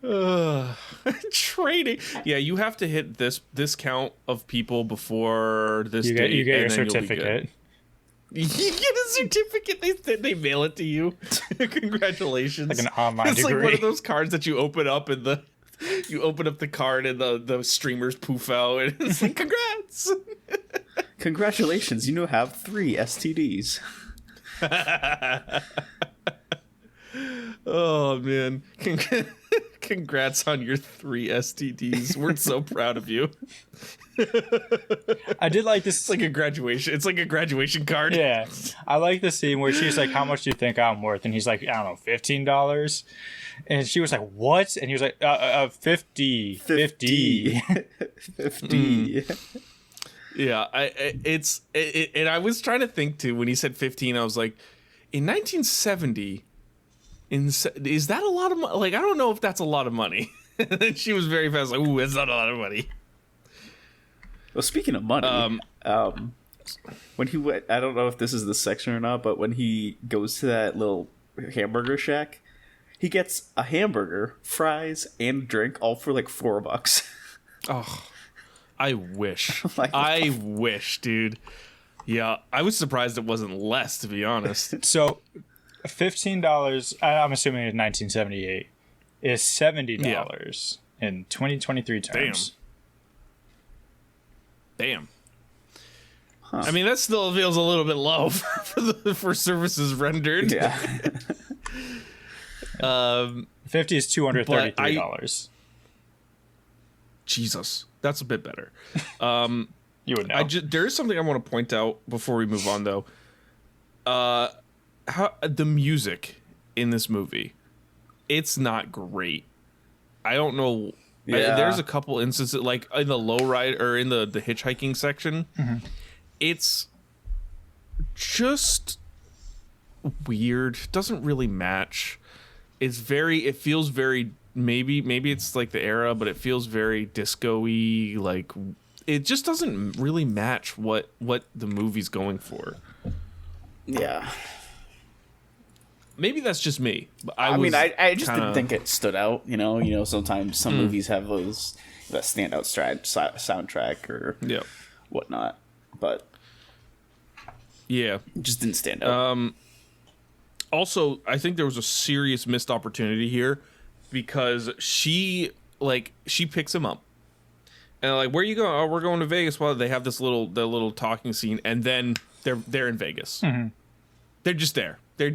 S4: on. Training. Yeah, you have to hit this count of people before this date.
S6: You get your
S4: and then you'll be
S6: certificate.
S4: good. You get a certificate. They mail it to you. Congratulations.
S6: Like an online
S4: it's
S6: degree.
S4: like one of those cards that you open up and you open up the card and the streamers poof out and it's like, congrats.
S5: Congratulations, you now have 3 STDs.
S4: Oh man. Congrats on your 3 STDs. We're so proud of you.
S6: I did like this.
S4: It's like a graduation card.
S6: Yeah. I like the scene where she's like, how much do you think I'm worth? And he's like, I don't know, $15. And she was like, what? And he was like, 50. 50.
S5: 50.
S4: Yeah, and I was trying to think too when he said 15. I was like, in 1970, is that a lot of money? Like, I don't know if that's a lot of money. And then she was very fast, like, ooh, it's not a lot of money.
S5: Well, speaking of money, when he went, I don't know if this is the section or not, but when he goes to that little hamburger shack, he gets a hamburger, fries, and a drink, all for like $4.
S4: Oh. I wish.
S5: Like,
S4: I wish, dude. Yeah, I was surprised it wasn't less, to be honest.
S6: So, $15, I'm assuming it's 1978, is $70 in 2023 terms.
S4: Damn.
S5: Huh.
S4: I mean, that still feels a little bit low for services rendered.
S5: Yeah.
S6: 50 is $233.
S4: Jesus, that's a bit better.
S6: You would know.
S4: There is something I want to point out before we move on, though. How the music in this movie, it's not great. I don't know.
S5: Yeah.
S4: There's a couple instances, like in the lowride or in the hitchhiking section.
S6: Mm-hmm.
S4: It's just weird. Doesn't really match. It feels very, maybe it's like the era, but it feels very disco-y. Like, it just doesn't really match what the movie's going for.
S5: Yeah.
S4: Maybe that's just me. But
S5: I mean, I just didn't think it stood out. You know, sometimes some movies have that standout soundtrack or whatnot, but
S4: yeah,
S5: it just didn't stand out.
S4: Also, I think there was a serious missed opportunity here because she picks him up and like, where are you going? Oh, we're going to Vegas. Well, they have the little talking scene, and then they're in Vegas. Mm-hmm. They're just there. They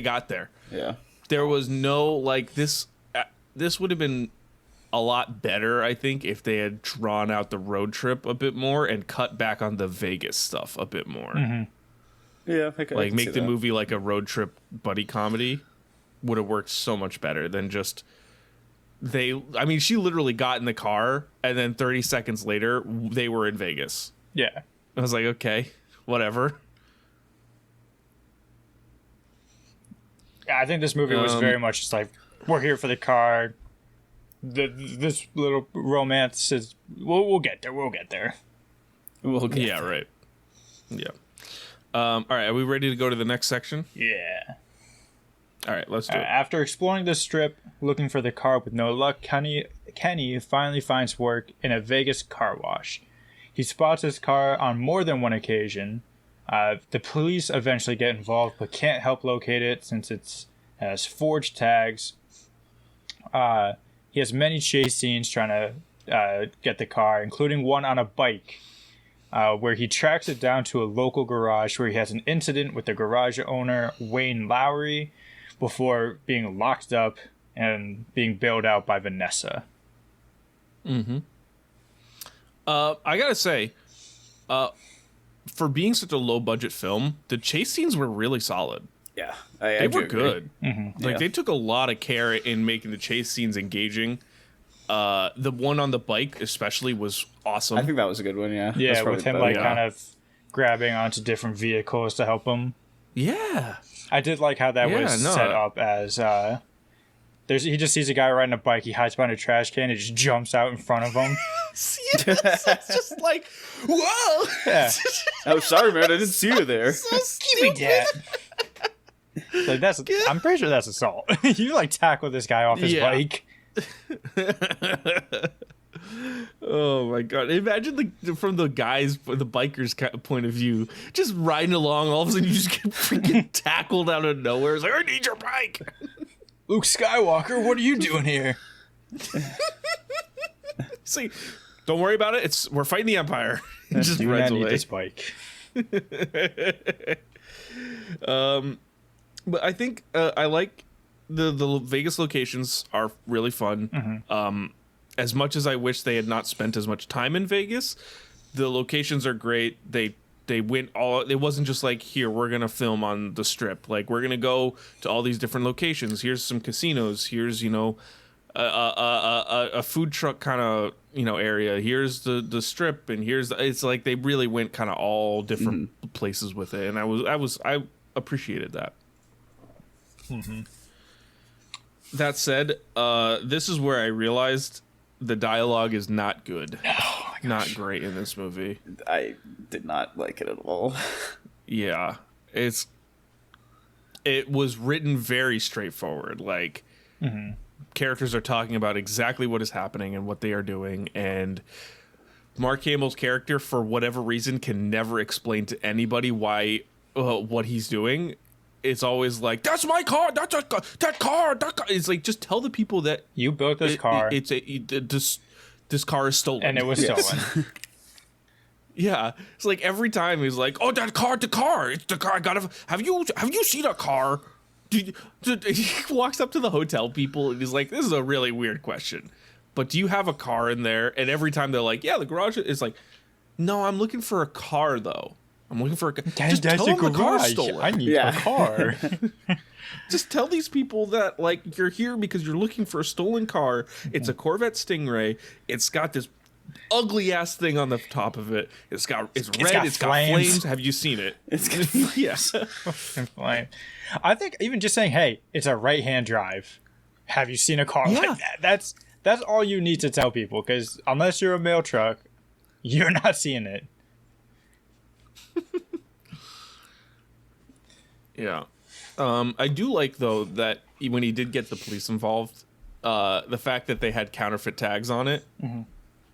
S4: got there.
S5: Yeah.
S4: There was no like this. This would have been a lot better, I think, if they had drawn out the road trip a bit more and cut back on the Vegas stuff a bit more.
S5: Mm-hmm. Yeah, I can
S4: make the
S5: that.
S4: movie like a road trip buddy comedy would have worked so much better than just she literally got in the car and then 30 seconds later they were in Vegas.
S6: Yeah.
S4: I was like, okay, whatever.
S6: Yeah, I think this movie was very much just like, we're here for the car. This little romance is we'll get there. We'll get there.
S4: Yeah, right. Yeah. All right, are we ready to go to the next section?
S6: Yeah.
S4: All right, let's do it.
S6: After exploring the strip, looking for the car with no luck, Kenny finally finds work in a Vegas car wash. He spots his car on more than one occasion. The police eventually get involved, but can't help locate it since it has forged tags. He has many chase scenes trying to get the car, including one on a bike, where he tracks it down to a local garage where he has an incident with the garage owner, Wayne Lowry, before being locked up and being bailed out by Vanessa.
S4: Mm-hmm. I gotta say, for being such a low-budget film, the chase scenes were really solid.
S5: Yeah,
S4: they were good.
S6: Mm-hmm.
S4: Like, they took a lot of care in making the chase scenes engaging. The one on the bike especially was awesome.
S5: I think that was a good one. Yeah,
S6: Yeah, with him kind of grabbing onto different vehicles to help him.
S4: Yeah,
S6: I did like how that was set up as he just sees a guy riding a bike, he hides behind a trash can, and just jumps out in front of him.
S4: Yes, it's just like, whoa.
S6: Yeah.
S5: Oh, sorry, man, I didn't see you there.
S4: So stupid.
S6: Like, I'm pretty sure that's assault. You like tackle this guy off his bike.
S4: Oh my god! Imagine from the bikers' point of view, just riding along. All of a sudden, you just get freaking tackled out of nowhere. It's like, I need your bike.
S6: Luke Skywalker, what are you doing here?
S4: See, don't worry about it. We're fighting the Empire. He just rides away.
S6: Need this bike.
S4: But I think I like the Vegas locations are really fun.
S6: Mm-hmm.
S4: As much as I wish they had not spent as much time in Vegas, the locations are great. They went all. It wasn't just like, here, we're gonna film on the strip. Like, we're gonna go to all these different locations. Here's some casinos. Here's a food truck kind of area. Here's the strip, and it's like they really went kind of all different places with it, and I appreciated that.
S6: Mm-hmm.
S4: That said, this is where I realized the dialogue is not good. Not great in this movie.
S5: I did not like it at all.
S4: Yeah, it was written very straightforward. Like, characters are talking about exactly what is happening and what they are doing, and Mark Hamill's character, for whatever reason, can never explain to anybody why what he's doing. It's always like, that's my car. That car. It's like, just tell the people that
S6: you built this car.
S4: This car is stolen,
S6: and it was stolen.
S4: Yeah, it's like every time he's like, "Oh, the car! It's the car! I gotta have you seen a car?" He walks up to the hotel people and he's like, "This is a really weird question, but do you have a car in there?" And every time they're like, "Yeah, the garage." It's like, "No, I'm looking for a car though. I'm looking for a car." Just tell them the car's stolen.
S6: I need a car.
S4: Just tell these people that, like, you're here because you're looking for a stolen car. It's a Corvette Stingray. It's got this ugly ass thing on the top of it. It's red.
S6: got
S4: It's got
S6: flames.
S4: flames. Have you seen it?
S5: It's gonna
S4: Yes.
S6: Fine. I think even just saying, "Hey, it's a right-hand drive." Have you seen a car like that? That's all you need to tell people, because unless you're a mail truck, you're not seeing it.
S4: Yeah. I do like, though, that when he did get the police involved, the fact that they had counterfeit tags on it,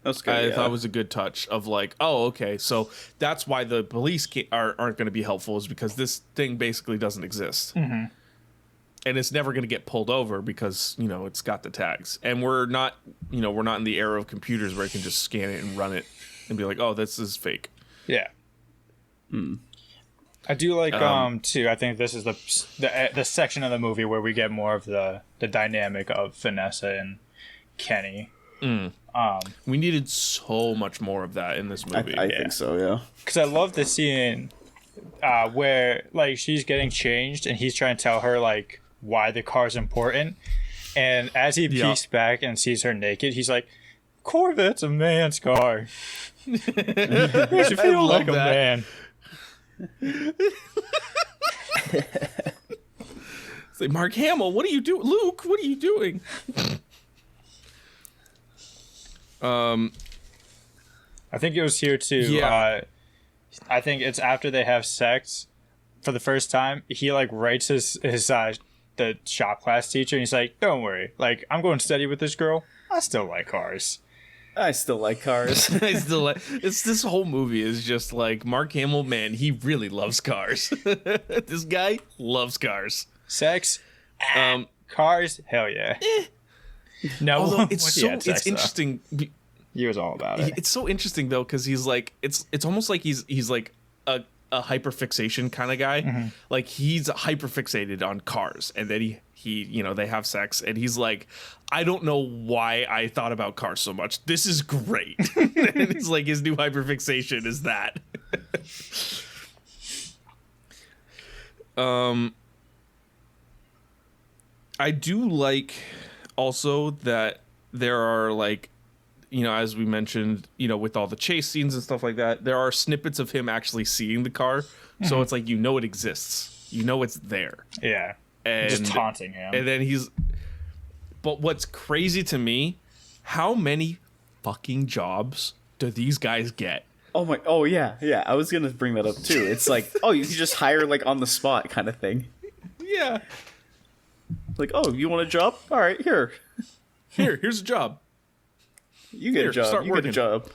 S5: That's good.
S4: I thought was a good touch of like, oh, okay, so that's why the police aren't going to be helpful, is because this thing basically doesn't exist. And it's never going to get pulled over because, it's got the tags. And we're not in the era of computers where I can just scan it and run it and be like, oh, this is fake.
S6: Yeah. I do like too. I think this is the section of the movie where we get more of the dynamic of Vanessa and Kenny.
S4: We needed so much more of that in this movie.
S5: I think so, yeah.
S6: Because I love the scene where like she's getting changed and he's trying to tell her like why the car's important, and as he peeks back and sees her naked, he's like, "Corvette's a man's car. You should feel like a man."
S4: It's like, Mark Hamill, what are you doing? Luke, what are you doing?
S6: I think it was here too.
S4: Yeah.
S6: I think it's after they have sex for the first time. He like writes his the shop class teacher, and he's like, "Don't worry, like I'm going steady with this girl. I still like cars."
S5: I still like cars.
S4: This whole movie is just like Mark Hamill, man, he really loves cars. This guy loves cars.
S6: Sex, cars, hell yeah. No,
S4: although it's interesting.
S6: He was all about it.
S4: It's so interesting though, because he's like, it's almost like he's like a hyperfixation kind of guy. Like he's hyperfixated on cars, and then he they have sex, and he's like, I don't know why I thought about cars so much. This is great. And it's like his new hyperfixation is that. I do like also that there are like, as we mentioned, with all the chase scenes and stuff like that, there are snippets of him actually seeing the car. So it's like, it exists. It's there.
S6: Yeah.
S4: And
S6: just taunting him.
S4: And then but what's crazy to me, how many fucking jobs do these guys get?
S5: Oh yeah. I was gonna bring that up too. It's like, oh, you can just hire like on the spot kind of thing.
S4: Yeah.
S5: Like, oh, you want a job? All right,
S4: Here's a job.
S5: You get a job.
S4: Start
S5: you
S4: working.
S5: get a job.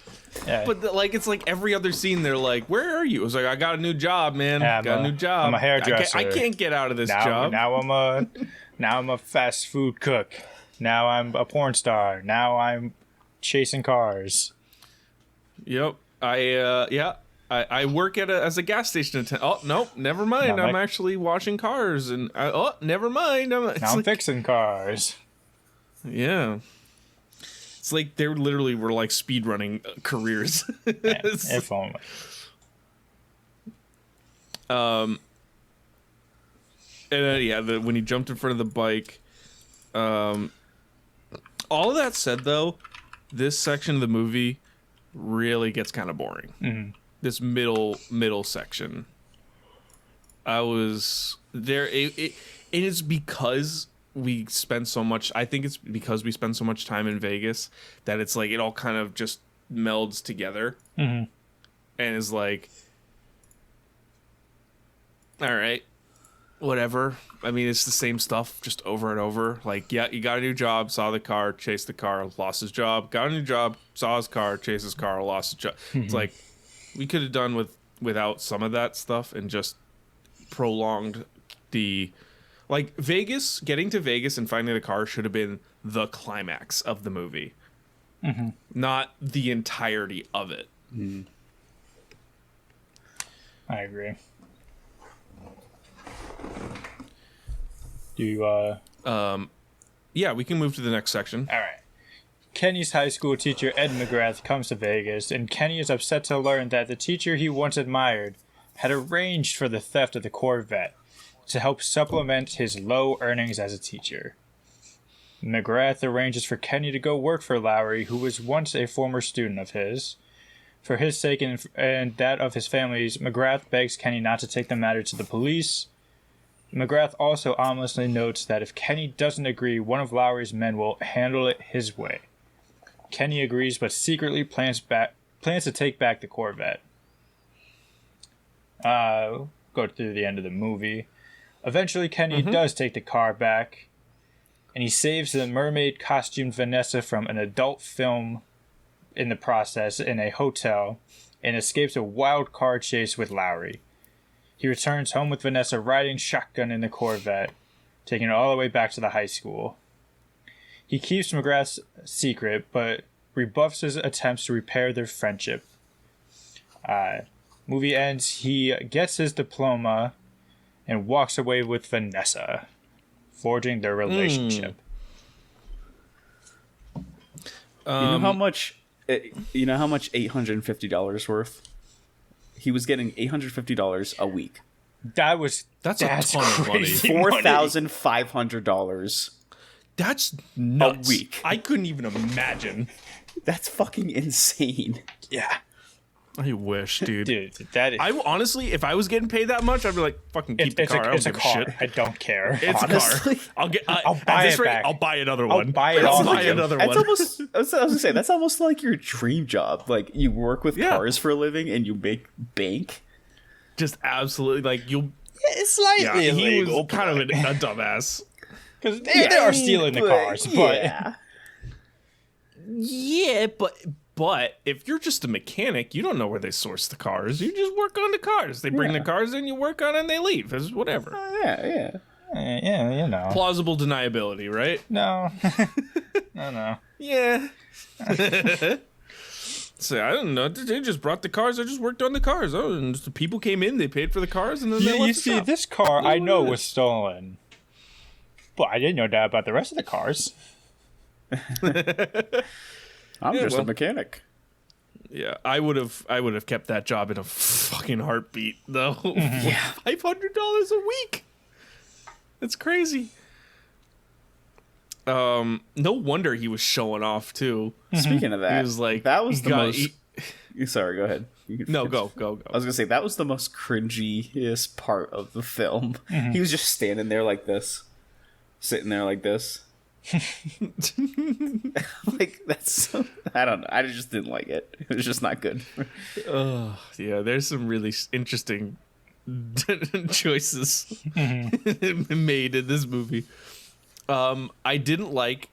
S6: Yeah.
S4: But like, it's like every other scene, they're like, "Where are you?" I was like, "I got a new job, man. Got a new job.
S6: I'm a hairdresser.
S4: I can't get out of this job.
S6: Now I'm a fast food cook. Now I'm a porn star. Now I'm chasing cars."
S4: Yep. I work as a gas station attendant. Oh no, never mind. I'm actually washing cars, and never mind.
S6: Now I'm fixing cars.
S4: Yeah. It's like they literally were like speedrunning careers.
S6: If only.
S4: And then, when he jumped in front of the bike, all of that said, though, this section of the movie really gets kind of boring. This middle section. I was there. It is because we spend so much. I think it's because we spend so much time in Vegas that it's like it all kind of just melds together, and is like, all right, whatever. I mean, it's the same stuff just over and over. Like, yeah, you got a new job, saw the car, chased the car, lost his job. Got a new job, saw his car, chased his car, lost his job. It's like we could have done without some of that stuff and just prolonged the. Like, getting to Vegas and finding the car should have been the climax of the movie. Not the entirety of it.
S6: I agree. Do you,
S4: Yeah, we can move to the next section.
S6: All right. Kenny's high school teacher, Ed McGrath, comes to Vegas, and Kenny is upset to learn that the teacher he once admired had arranged for the theft of the Corvette to help supplement his low earnings as a teacher. McGrath arranges for Kenny to go work for Lowry, who was once a former student of his. For his sake and that of his family's, McGrath begs Kenny not to take the matter to the police. McGrath also ominously notes that if Kenny doesn't agree, one of Lowry's men will handle it his way. Kenny agrees, but secretly plans to take back the Corvette. Go through the end of the movie. Eventually, Kenny does take the car back, and he saves the mermaid-costumed Vanessa from an adult film in the process in a hotel, and escapes a wild car chase with Lowry. He returns home with Vanessa riding shotgun in the Corvette, taking it all the way back to the high school. He keeps McGrath's secret, but rebuffs his attempts to repair their friendship. Movie ends, he gets his diploma and walks away with Vanessa, forging their relationship.
S5: You know how much $850 worth? He was getting $850 a week.
S4: That's a ton of money.
S5: $4,500
S4: That's nuts.
S5: a week.
S4: I couldn't even imagine.
S5: That's fucking insane.
S6: Yeah.
S4: I wish, dude.
S6: Dude, that is...
S4: I honestly, if I was getting paid that much, I'd be like, fucking keep the car. I don't
S6: It's a
S4: give
S6: car.
S4: shit.
S6: I don't care.
S4: It's
S5: Honestly.
S4: a car.
S6: I'll buy
S4: at this
S6: it
S4: rate,
S6: back.
S4: I'll buy another
S6: I'll
S4: one.
S6: buy it
S4: I'll
S6: all
S4: buy
S6: again.
S4: another
S5: That's
S4: one.
S5: almost. I was gonna say that's almost like your dream job. Like you work with
S4: Yeah.
S5: cars for a living and you make bank.
S4: Just absolutely, like, you'll...
S6: It's slightly
S4: Yeah, he
S6: illegal.
S4: was kind of a dumbass.
S6: Because they are stealing the cars, but...
S5: Yeah.
S4: Yeah, but if you're just a mechanic, you don't know where they source the cars. You just work on the cars. They bring the cars in, you work on it, and they leave. It's whatever.
S5: Yeah.
S6: Yeah, you know.
S4: Plausible deniability, right?
S6: No. No.
S4: Yeah. So I don't know. They just brought the cars. I just worked on the cars. Oh, and just the people came in. They paid for the cars, and then they left
S6: You
S4: the
S6: see,
S4: shop.
S6: this car I know
S4: it
S6: was stolen. But I didn't know that about the rest of the cars.
S5: I'm just
S4: well.
S5: a mechanic.
S4: Yeah, I would have kept that job in a fucking heartbeat, though.
S6: Yeah.
S4: $500 a week. That's crazy. No wonder he was showing off too.
S5: Speaking of that,
S4: He was like,
S5: that was
S4: he
S5: the
S4: got-
S5: most. Sorry, go ahead. You can
S4: No,
S5: finish.
S4: go.
S5: I was gonna say that was the most cringiest part of the film. He was just standing there like this, sitting there like this. Like that's so, I don't know. I just didn't like it. It was just not good.
S4: Yeah, there's some really interesting choices made in this movie. I didn't like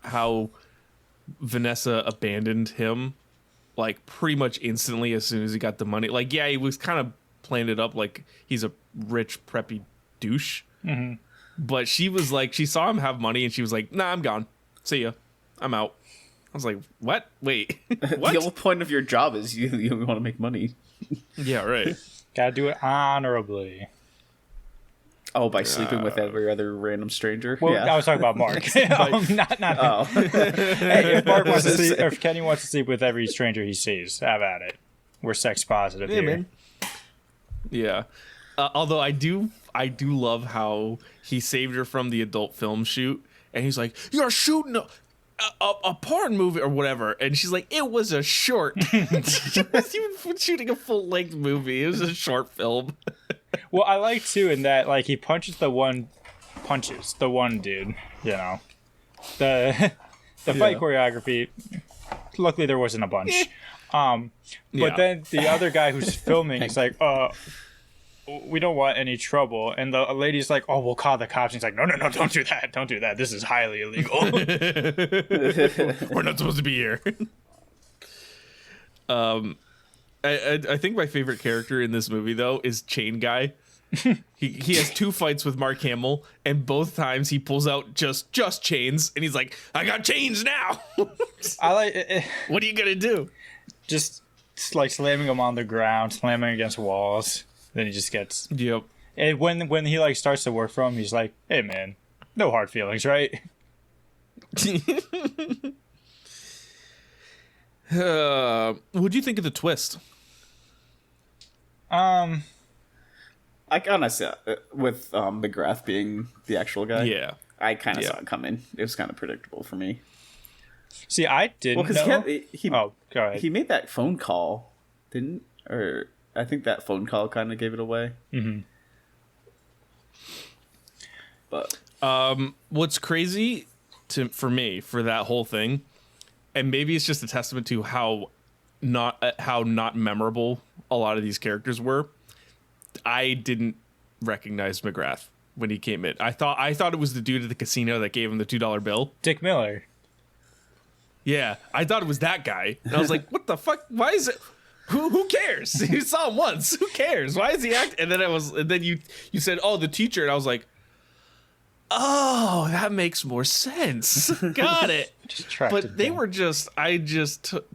S4: how Vanessa abandoned him, like, pretty much instantly as soon as he got the money. Like, yeah, he was kind of playing it up like he's a rich, preppy douche. But she was like, she saw him have money and she was like, nah, I'm gone. See ya. I'm out. I was like, what? Wait. What?
S5: The whole point of your job is you want to make money.
S4: Yeah, right.
S6: Gotta do it honorably.
S5: Oh, by sleeping with every other random stranger?
S6: Well,
S5: yeah.
S6: I was talking about Mark. Not
S5: Oh.
S6: Hey, if Mark wants to sleep, or if Kenny wants to sleep with every stranger he sees, have at it. We're sex positive here.
S4: Man. Yeah. Although I do love how he saved her from the adult film shoot, and he's like, "You're shooting a porn movie or whatever," and she's like, "It was a short." She was even shooting a full length movie. It was a short film.
S6: Well, I like too in that like he punches the one dude. You know, the fight choreography. Luckily, there wasn't a bunch. But
S4: Yeah.
S6: then the other guy who's filming is like, we don't want any trouble. And the lady's like, oh, we'll call the cops. And he's like, no, don't do that. Don't do that. This is highly illegal.
S4: We're not supposed to be here. I think my favorite character in this movie, though, is Chain Guy. He has two fights with Mark Hamill, and both times he pulls out just chains, and he's like, I got chains now.
S6: I like it.
S4: What are you gonna do?
S6: Just like slamming him on the ground, slamming against walls. Then he just gets.
S4: Yep.
S6: And when he like starts to work for him, he's like, "Hey man, no hard feelings, right?"
S4: What'd you think of the twist?
S5: I kind of see with McGrath being the actual guy.
S4: Yeah.
S5: I kind of saw it coming. It was kind of predictable for me.
S6: See, I didn't know.
S5: He
S6: Oh, go ahead.
S5: He made that phone call, didn't? Or I think that phone call kind of gave it away.
S6: Mm-hmm.
S5: But
S4: what's crazy for me for that whole thing, and maybe it's just a testament to how not memorable a lot of these characters were. I didn't recognize McGrath when he came in. I thought it was the dude at the casino that gave him the $2 bill.
S6: Dick Miller.
S4: Yeah, I thought it was that guy. And I was like, what the fuck? Why is it? Who cares? You saw him once. Who cares? Why is he acting? And then you said, oh, the teacher. And I was like, oh, that makes more sense. Got it. But they were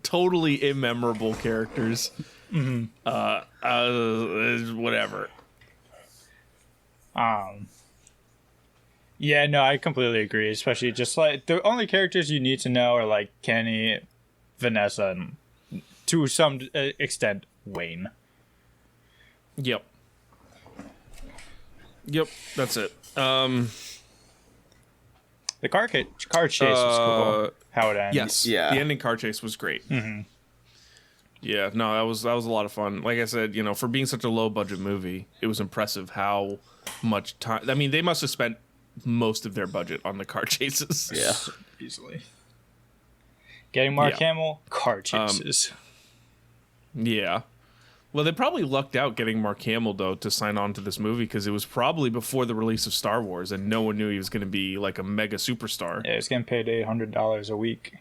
S4: totally immemorable characters.
S6: Mm-hmm.
S4: Whatever.
S6: Yeah, no, I completely agree. Especially just like the only characters you need to know are like Kenny, Vanessa, and to some extent Wayne.
S4: Yep. That's it.
S6: The car chase was cool. How it ends.
S4: Yes.
S5: Yeah.
S4: The ending car chase was great.
S6: Mm-hmm.
S4: Yeah. No, that was a lot of fun. Like I said, for being such a low budget movie, it was impressive how much time. I mean, they must have spent most of their budget on the car chases.
S5: Yeah.
S6: Easily. Getting Mark Hamill, car chases.
S4: Yeah. Well, they probably lucked out getting Mark Hamill, though, to sign on to this movie because it was probably before the release of Star Wars, and no one knew he was going to be like a mega superstar.
S6: Yeah, he's getting paid $800 a week.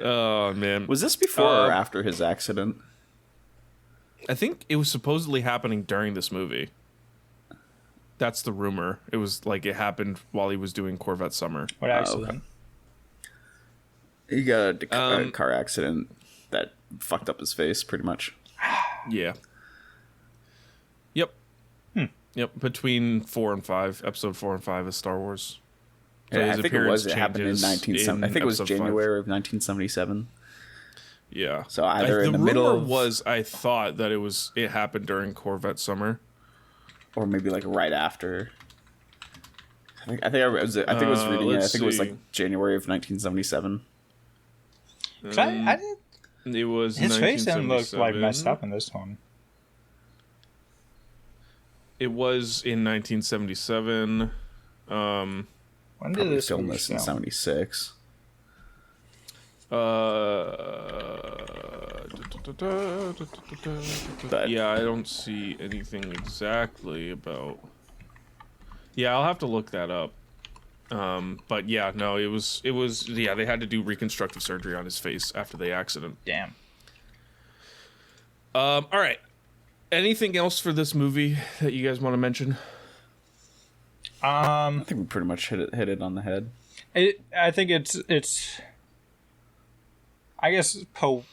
S4: Oh, man.
S5: Was this before or after his accident?
S4: I think it was supposedly happening during this movie. That's the rumor. It was like it happened while he was doing Corvette Summer.
S6: What accident?
S5: He got a car accident that fucked up his face, pretty much.
S4: Yeah. Yep. Yep. Between 4 and 5, episode 4 and 5 of Star Wars. So
S5: Yeah,
S4: his
S5: I think it happened in 1970. I think it was January of 1977.
S4: Yeah.
S5: So either in the
S4: rumor
S5: middle of,
S4: I thought that it happened during Corvette Summer,
S5: or maybe like right after. I think I was reading it. I think it was like January of 1977.
S6: I didn't.
S4: It was
S6: His face didn't look
S4: 1977.
S6: like messed up in this one.
S4: It was in 1977.
S6: When did
S5: Probably
S6: this
S5: filmed
S6: movie
S5: this in
S6: film?
S5: 76. But
S4: Yeah, I don't see anything exactly about. Yeah, I'll have to look that up. But yeah, no, it was. Yeah, they had to do reconstructive surgery on his face after the accident.
S6: Damn.
S4: All right. Anything else for this movie that you guys want to mention?
S5: I think we pretty much hit it on the head.
S6: I think it's. I guess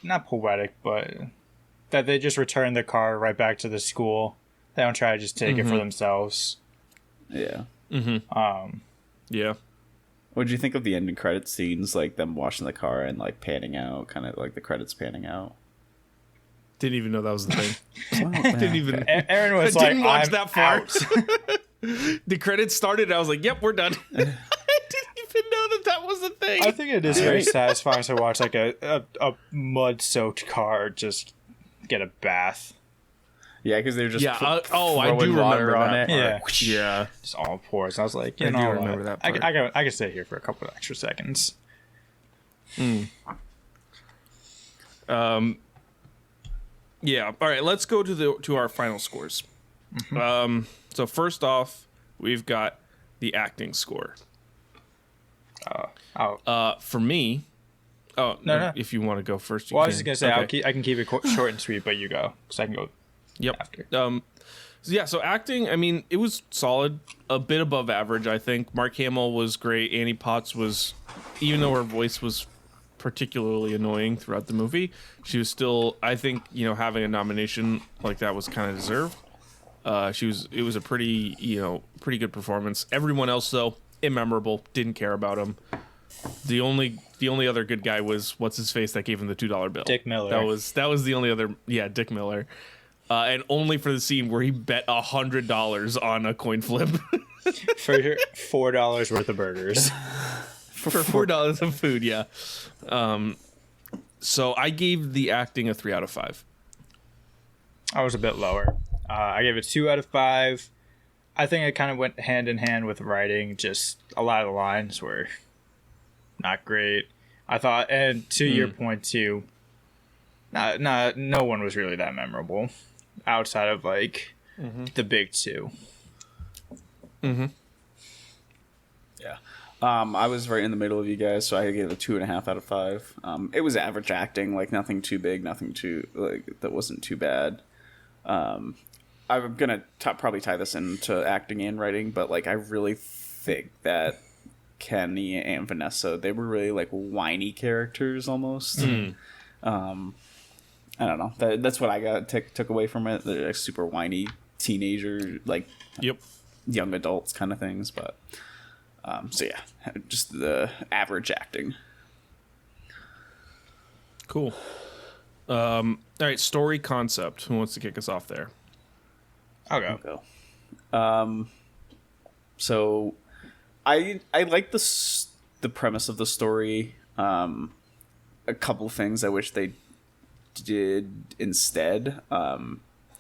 S6: not poetic, but that they just return the car right back to the school. They don't try to just take it for themselves.
S5: Yeah.
S4: Yeah.
S5: What did you think of the ending credit scenes, like them washing the car and like panning out, kind of like the credits panning out?
S4: Didn't even know that was the thing. Didn't even.
S6: Aaron was
S4: I
S6: like,
S4: didn't watch
S6: I'm
S4: that far.
S6: out.
S4: The credits started. And I was like, "Yep, we're done." I didn't even know that was a thing.
S6: I think it is very satisfying to watch like a mud-soaked car just get a bath.
S5: Yeah, because they're just
S4: I
S5: throwing
S4: do
S5: water
S4: remember
S5: on
S4: that
S5: it.
S4: part. Yeah.
S6: Just all pours. I was like,
S4: I
S6: you
S4: do
S6: know,
S4: remember that part.
S6: I can stay here for a couple of extra seconds.
S4: Yeah. All right. Let's go to our final scores. So first off, we've got the acting score. For me. Oh
S6: no.
S4: If you want to go first, you
S6: Well, I
S4: can.
S6: was just gonna say
S4: Okay.
S6: I can keep it short and sweet, but you go because I can go
S4: Yep.
S6: after.
S4: So acting, I mean, it was solid, a bit above average, I think. Mark Hamill was great. Annie Potts was, even though her voice was particularly annoying throughout the movie, she was still, I think, having a nomination like that was kind of deserved. It was a pretty good performance. Everyone else, though, immemorable. Didn't care about him. The only other good guy was what's his face that gave him the $2 bill.
S6: Dick Miller.
S4: That was the only other. Yeah, Dick Miller. and only for the scene where he bet $100 on a coin flip
S6: For $4 worth of burgers.
S4: for $4 of food. Yeah. So I gave the acting a 3 out of 5.
S6: I was a bit lower. I gave it 2 out of 5. I think it kind of went hand in hand with writing. Just a lot of the lines were not great. I thought, and to your point too, no one was really that memorable outside of like the big two.
S5: Yeah. I was right in the middle of you guys, so I gave it a 2.5 out of 5. It was average acting, like nothing too big, nothing too like that wasn't too bad. I'm gonna probably tie this into acting and writing, but like I really think that Kenny and Vanessa, they were really like whiny characters almost. I don't know. That's what I took away from it. They're like super whiny teenager, like young adults kind of things. But so yeah, just the average acting.
S4: Cool. All right, story concept. Who wants to kick us off there?
S6: I'll go.
S5: So I like the premise of the story. A couple things I wish they did instead. I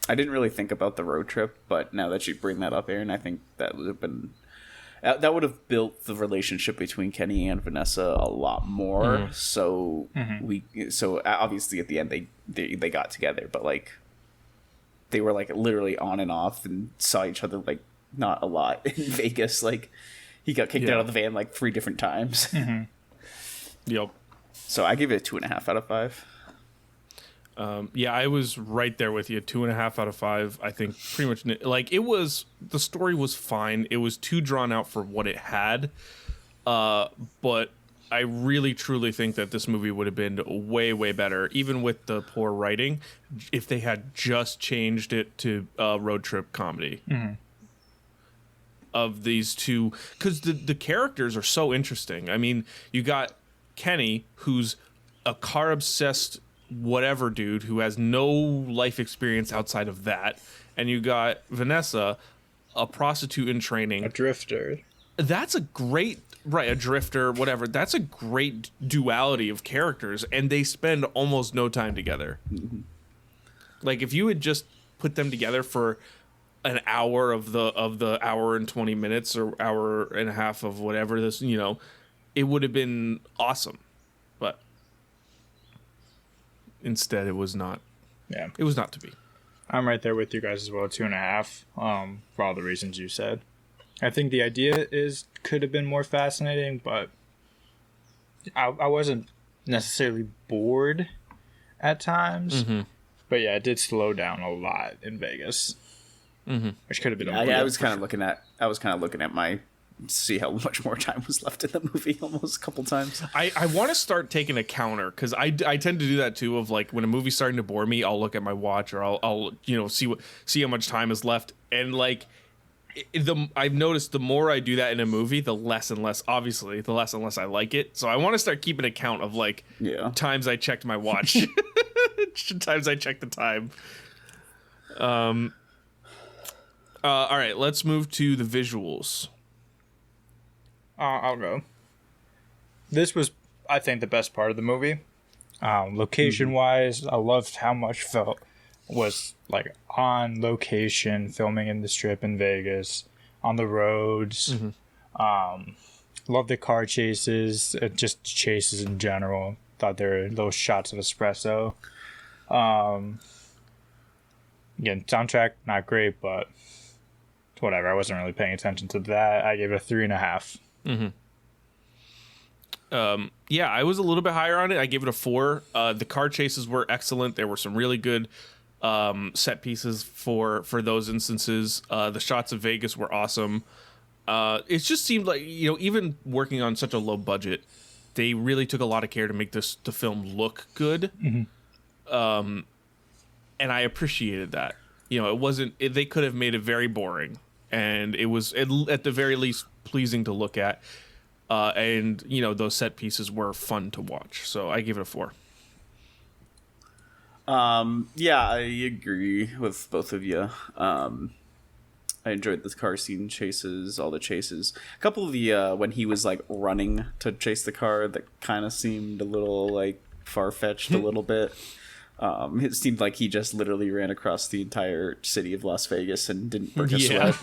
S5: didn't really think about the road trip, but now that you bring that up, Aaron, I think that would have built the relationship between Kenny and Vanessa a lot more. So so obviously at the end they got together, but like they were like literally on and off and saw each other like not a lot in Vegas. Like he got kicked out of the van like 3 different times.
S4: Yep.
S5: So I give it a 2.5 out of 5.
S4: Yeah, I was right there with you. 2.5 out of 5. I think pretty much like it was. The story was fine. It was too drawn out for what it had. But I really truly think that this movie would have been way, way better, even with the poor writing, if they had just changed it to a road trip comedy. Of these two, because the characters are so interesting. I mean, you got Kenny, who's a car obsessed whatever dude who has no life experience outside of that, and you got Vanessa, a prostitute in training,
S6: A drifter.
S4: That's a great a drifter, whatever. That's a great duality of characters, and they spend almost no time together. Like if you had just put them together for an hour of the hour and 20 minutes or hour and a half of whatever this, it would have been awesome. But instead it was not.
S6: Yeah.
S4: It was not to be.
S6: I'm right there with you guys as well, 2.5, for all the reasons you said. I think the idea could have been more fascinating, but I wasn't necessarily bored at times. But yeah, it did slow down a lot in Vegas. Which could have been
S5: I was kind of looking at my see how much more time was left in the movie almost a couple times.
S4: I want to start taking a counter, because I tend to do that too, of like when a movie's starting to bore me, I'll look at my watch, or I'll see how much time is left, and like I've noticed the more I do that in a movie, the less and less I like it. So I want to start keeping a count of like times I checked my watch, times I checked the time. All right, let's move to the visuals.
S6: I'll go. This was, I think, the best part of the movie. Location-wise, I loved how much felt was like on location, filming in the Strip in Vegas, on the roads. Love the car chases, just chases in general. Thought they were little shots of espresso. Again, soundtrack not great, but whatever. I wasn't really paying attention to that. I gave it a 3.5.
S4: Yeah, I was a little bit higher on it. I gave it a 4. The car chases were excellent. There were some really good set pieces for those instances. The shots of Vegas were awesome. It just seemed like, even working on such a low budget, they really took a lot of care to make the film look good. And I appreciated that. It wasn't. They could have made it very boring, and it was at the very least pleasing to look at. And those set pieces were fun to watch. So I give it a 4.
S5: Yeah, I agree with both of you. I enjoyed the car scene chases, all the chases. A couple of the when he was like running to chase the car, that kind of seemed a little like far-fetched a little bit. It seemed like he just literally ran across the entire city of Las Vegas and didn't break a sweat.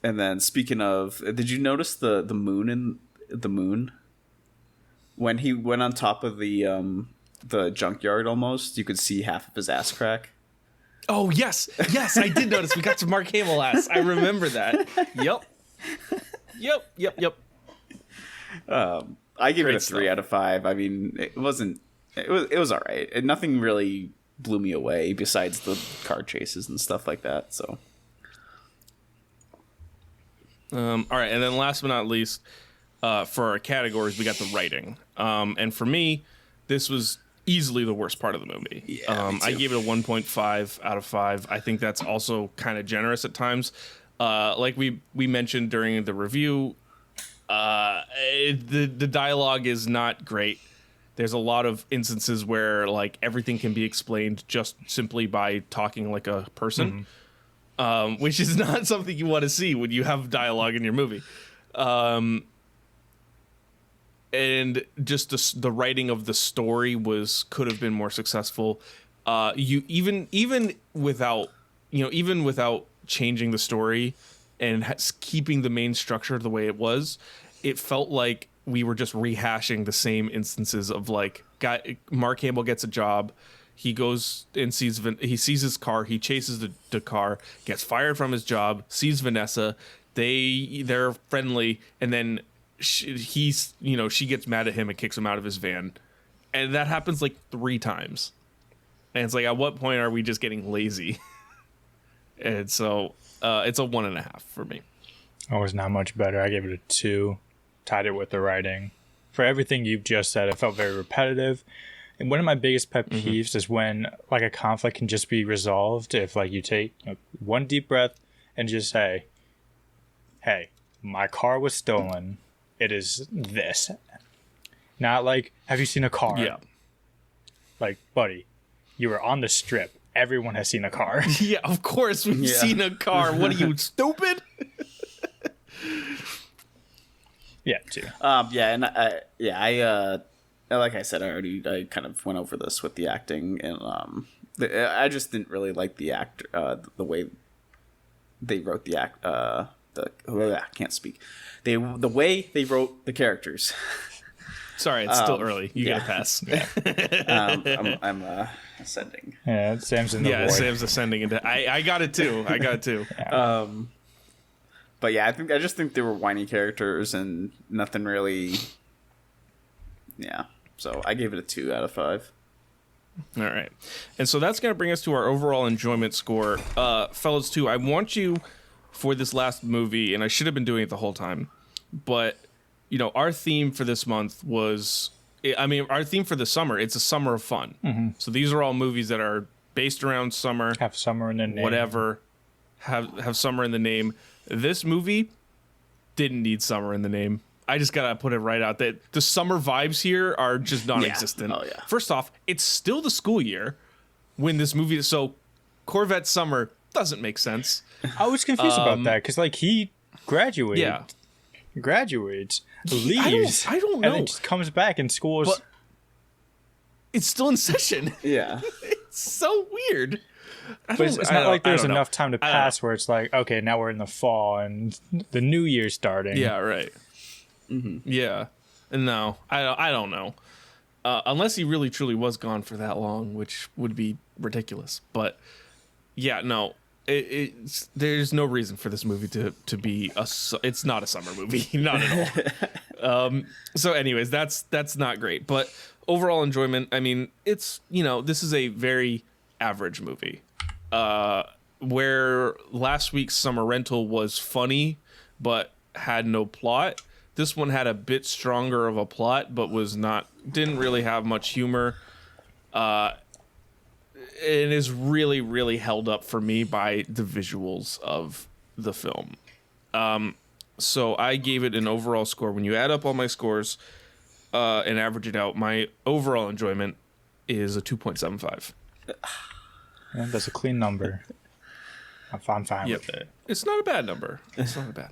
S5: And then speaking of, did you notice the moon when he went on top of the junkyard? Almost, you could see half of his ass crack.
S4: Oh yes, I did notice. We got some Mark Hamill ass. I remember that. Yep.
S5: I give it a
S4: Great
S5: 3
S4: stuff.
S5: out of 5. I mean, it was all right. Nothing really blew me away besides the car chases and stuff like that. So,
S4: all right, and then last but not least, for our categories, we got the writing. And for me, this was easily the worst part of the movie.
S5: Yeah, me too.
S4: I gave it a 1.5 out of 5. I think that's also kind of generous at times. Like we mentioned during the review, the dialogue is not great. There's a lot of instances where like everything can be explained just simply by talking like a person, which is not something you want to see when you have dialogue in your movie. And just the writing of the story could have been more successful. You even without changing the story and keeping the main structure the way it was, it felt like we were just rehashing the same instances of like Mark Hamill gets a job, he goes and sees his car, he chases the car, gets fired from his job, sees Vanessa, they're friendly, and then she gets mad at him and kicks him out of his van, and that happens like 3 times, and it's like, at what point are we just getting lazy? And so it's a 1.5 for me.
S6: Oh, it was not much better. I gave it a 2. Tied it with the writing. For everything you've just said, it felt very repetitive. And one of my biggest pet peeves is when like a conflict can just be resolved if like you take one deep breath and just say, "Hey, my car was stolen. It is this." Not like, "Have you seen a car?"
S4: Yeah.
S6: Like, buddy, you were on the strip. Everyone has seen a car.
S4: Yeah, of course we've seen a car. What are you, stupid?
S6: Yeah, 2.
S5: And I like I said, I kind of went over this with the acting, and I just didn't really like the the way they wrote the I can't speak. The way they wrote the characters.
S4: Sorry, it's still early. You gotta pass.
S5: I'm ascending.
S6: Yeah, Sam's in the void.
S4: Sam's ascending into. I got it too.
S5: But yeah, I just think they were whiny characters and nothing really. Yeah, so I gave it a 2 out of 5.
S4: All right, and so that's gonna bring us to our overall enjoyment score, fellas. Too, I want you for this last movie, and I should have been doing it the whole time, but our theme for this month was, our theme for the summer. It's a summer of fun. So these are all movies that are based around summer.
S6: Have summer in the name.
S4: Whatever, have summer in the name. This movie didn't need summer in the name. I just gotta put it right out that the summer vibes here are just non-existent.
S5: Oh, yeah.
S4: First off, it's still the school year when this movie. So Corvette Summer doesn't make sense.
S6: I was confused about that because like he graduates, leaves.
S4: I don't know.
S6: And then just comes back and school's.
S4: But it's still in session.
S5: Yeah.
S4: It's so weird.
S6: But it's not like there's enough time to pass where it's like, okay, now we're in the fall and the new year's starting.
S4: Yeah, right. Yeah. No, I don't know. Unless he really truly was gone for that long, which would be ridiculous. But yeah, no, there's no reason for this movie to be it's not a summer movie, not at all. So anyways, that's not great, but overall enjoyment. I mean, it's, this is a very average movie. Where last week's Summer Rental was funny but had no plot, this one had a bit stronger of a plot but didn't really have much humor. It is really, really held up for me by the visuals of the film. So I gave it an overall score. When you add up all my scores and average it out, my overall enjoyment is a 2.75.
S6: Yeah, that's a clean number. I'm fine with it.
S4: It's not a bad number. It's not a bad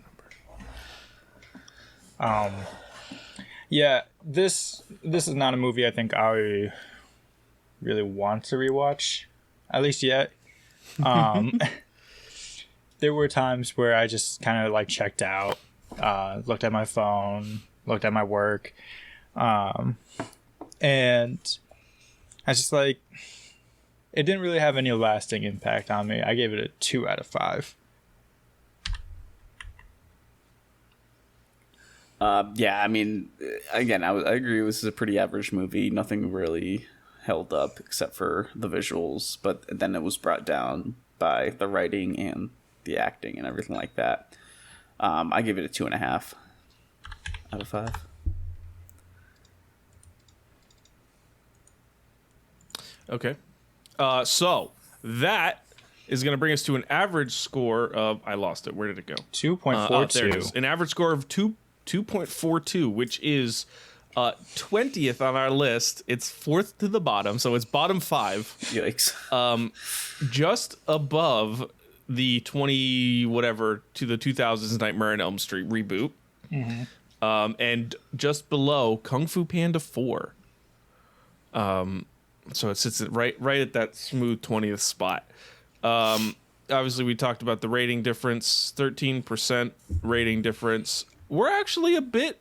S4: number.
S6: Yeah, this is not a movie I think I really want to rewatch, at least yet. There were times where I just kind of like checked out, looked at my phone, looked at my work, and I just like, it didn't really have any lasting impact on me. I gave it a 2 out of 5.
S5: Yeah, I mean, again, I agree. This is a pretty average movie. Nothing really held up except for the visuals, but then it was brought down by the writing and the acting and everything like that. I give it a 2.5 out of 5.
S4: Okay. So that is going to bring us to an average score of, I lost it. Where did it go?
S6: 2.42.
S4: There it is. An average score of 2.42, which is 20th on our list. It's 4th to the bottom, so it's bottom 5.
S5: Yikes.
S4: Just above the 20 whatever to the 2000s Nightmare on Elm Street reboot. And just below Kung Fu Panda 4. So it sits right at that smooth 20th spot. Obviously, we talked about the rating difference, 13% rating difference. We're actually a bit,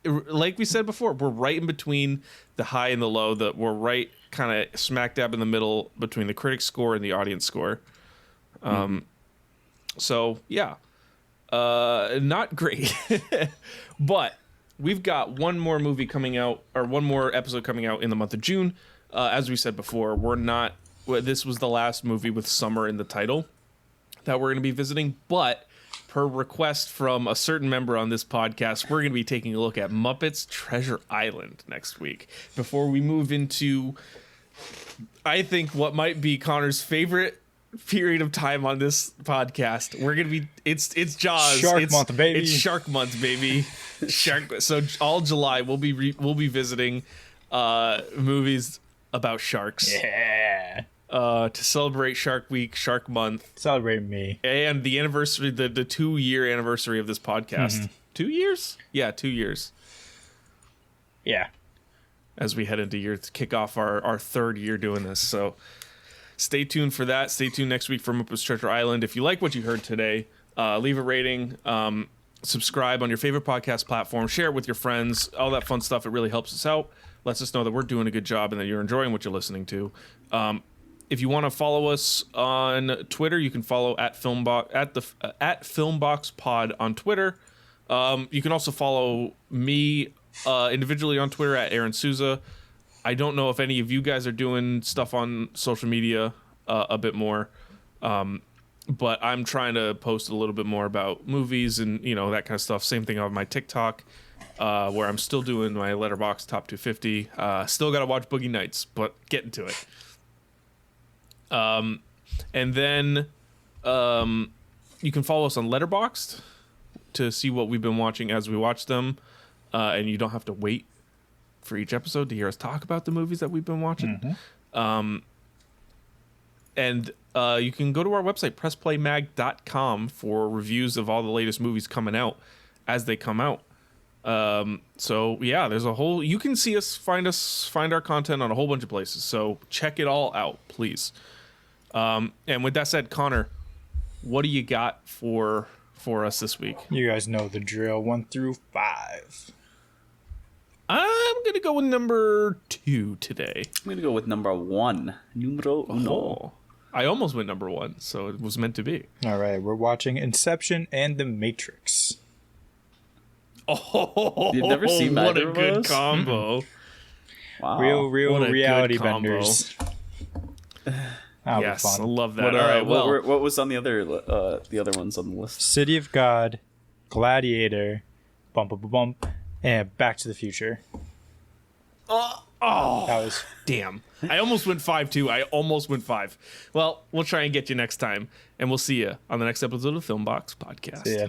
S4: like we said before, we're right in between the high and the low. We're right kind of smack dab in the middle between the critic score and the audience score. So, yeah, not great. But we've got one more movie coming out, or one more episode coming out in the month of June. As we said before, this was the last movie with Summer in the title that we're going to be visiting. But per request from a certain member on this podcast, we're going to be taking a look at Muppets Treasure Island next week. Before we move into, I think, what might be Connor's favorite period of time on this podcast, we're going to be, it's Jaws.
S6: Shark Month, baby.
S4: It's Shark Month, baby. So all July, we'll be visiting movies about sharks.
S6: Yeah.
S4: To celebrate Shark Week, Shark Month.
S6: Celebrate me.
S4: And the anniversary, the 2-year anniversary of this podcast. 2 years? Yeah, 2 years.
S6: Yeah.
S4: As we head into kick off our 3rd year doing this. So stay tuned for that. Stay tuned next week for Muppets Treasure Island. If you like what you heard today, leave a rating. Subscribe on your favorite podcast platform. Share it with your friends. All that fun stuff. It really helps us out. Lets us know that we're doing a good job and that you're enjoying what you're listening to. If you want to follow us on Twitter, you can follow at FilmboxPod on Twitter. You can also follow me individually on Twitter at Aaron Souza. I don't know if any of you guys are doing stuff on social media a bit more, but I'm trying to post a little bit more about movies and that kind of stuff. Same thing on my TikTok. Where I'm still doing my Letterboxd top 250. Still got to watch Boogie Nights, but getting to it. And then you can follow us on Letterboxd to see what we've been watching as we watch them. And you don't have to wait for each episode to hear us talk about the movies that we've been watching. And you can go to our website, pressplaymag.com, for reviews of all the latest movies coming out as they come out. So yeah, there's a whole, you can see us, find our content on a whole bunch of places. So check it all out, please. And with that said, Connor, what do you got for us this week?
S6: You guys know the drill. 1 through 5.
S4: I'm going to go with number 2 today.
S5: I'm going to go with number 1. Numero uno.
S4: Oh, I almost went number 1, so it was meant to be.
S6: All right, we're watching Inception and The Matrix.
S4: Oh,
S5: you've never seen
S4: what
S5: either
S4: a
S5: of
S4: good
S5: those?
S4: combo.
S5: Wow.
S6: Real
S4: What a
S6: reality
S4: good combo.
S6: benders. That'll be
S4: Yes, I
S6: fun.
S4: love that.
S5: What,
S4: All right, well,
S5: what was on the other ones on the list?
S6: City of God, Gladiator, Bump Bump Bump, and Back to the Future.
S4: oh,
S6: That was
S4: damn. I almost went 5 too. I almost went 5. Well, we'll try and get you next time, and we'll see you on the next episode of Filmbox Podcast.
S6: yeah.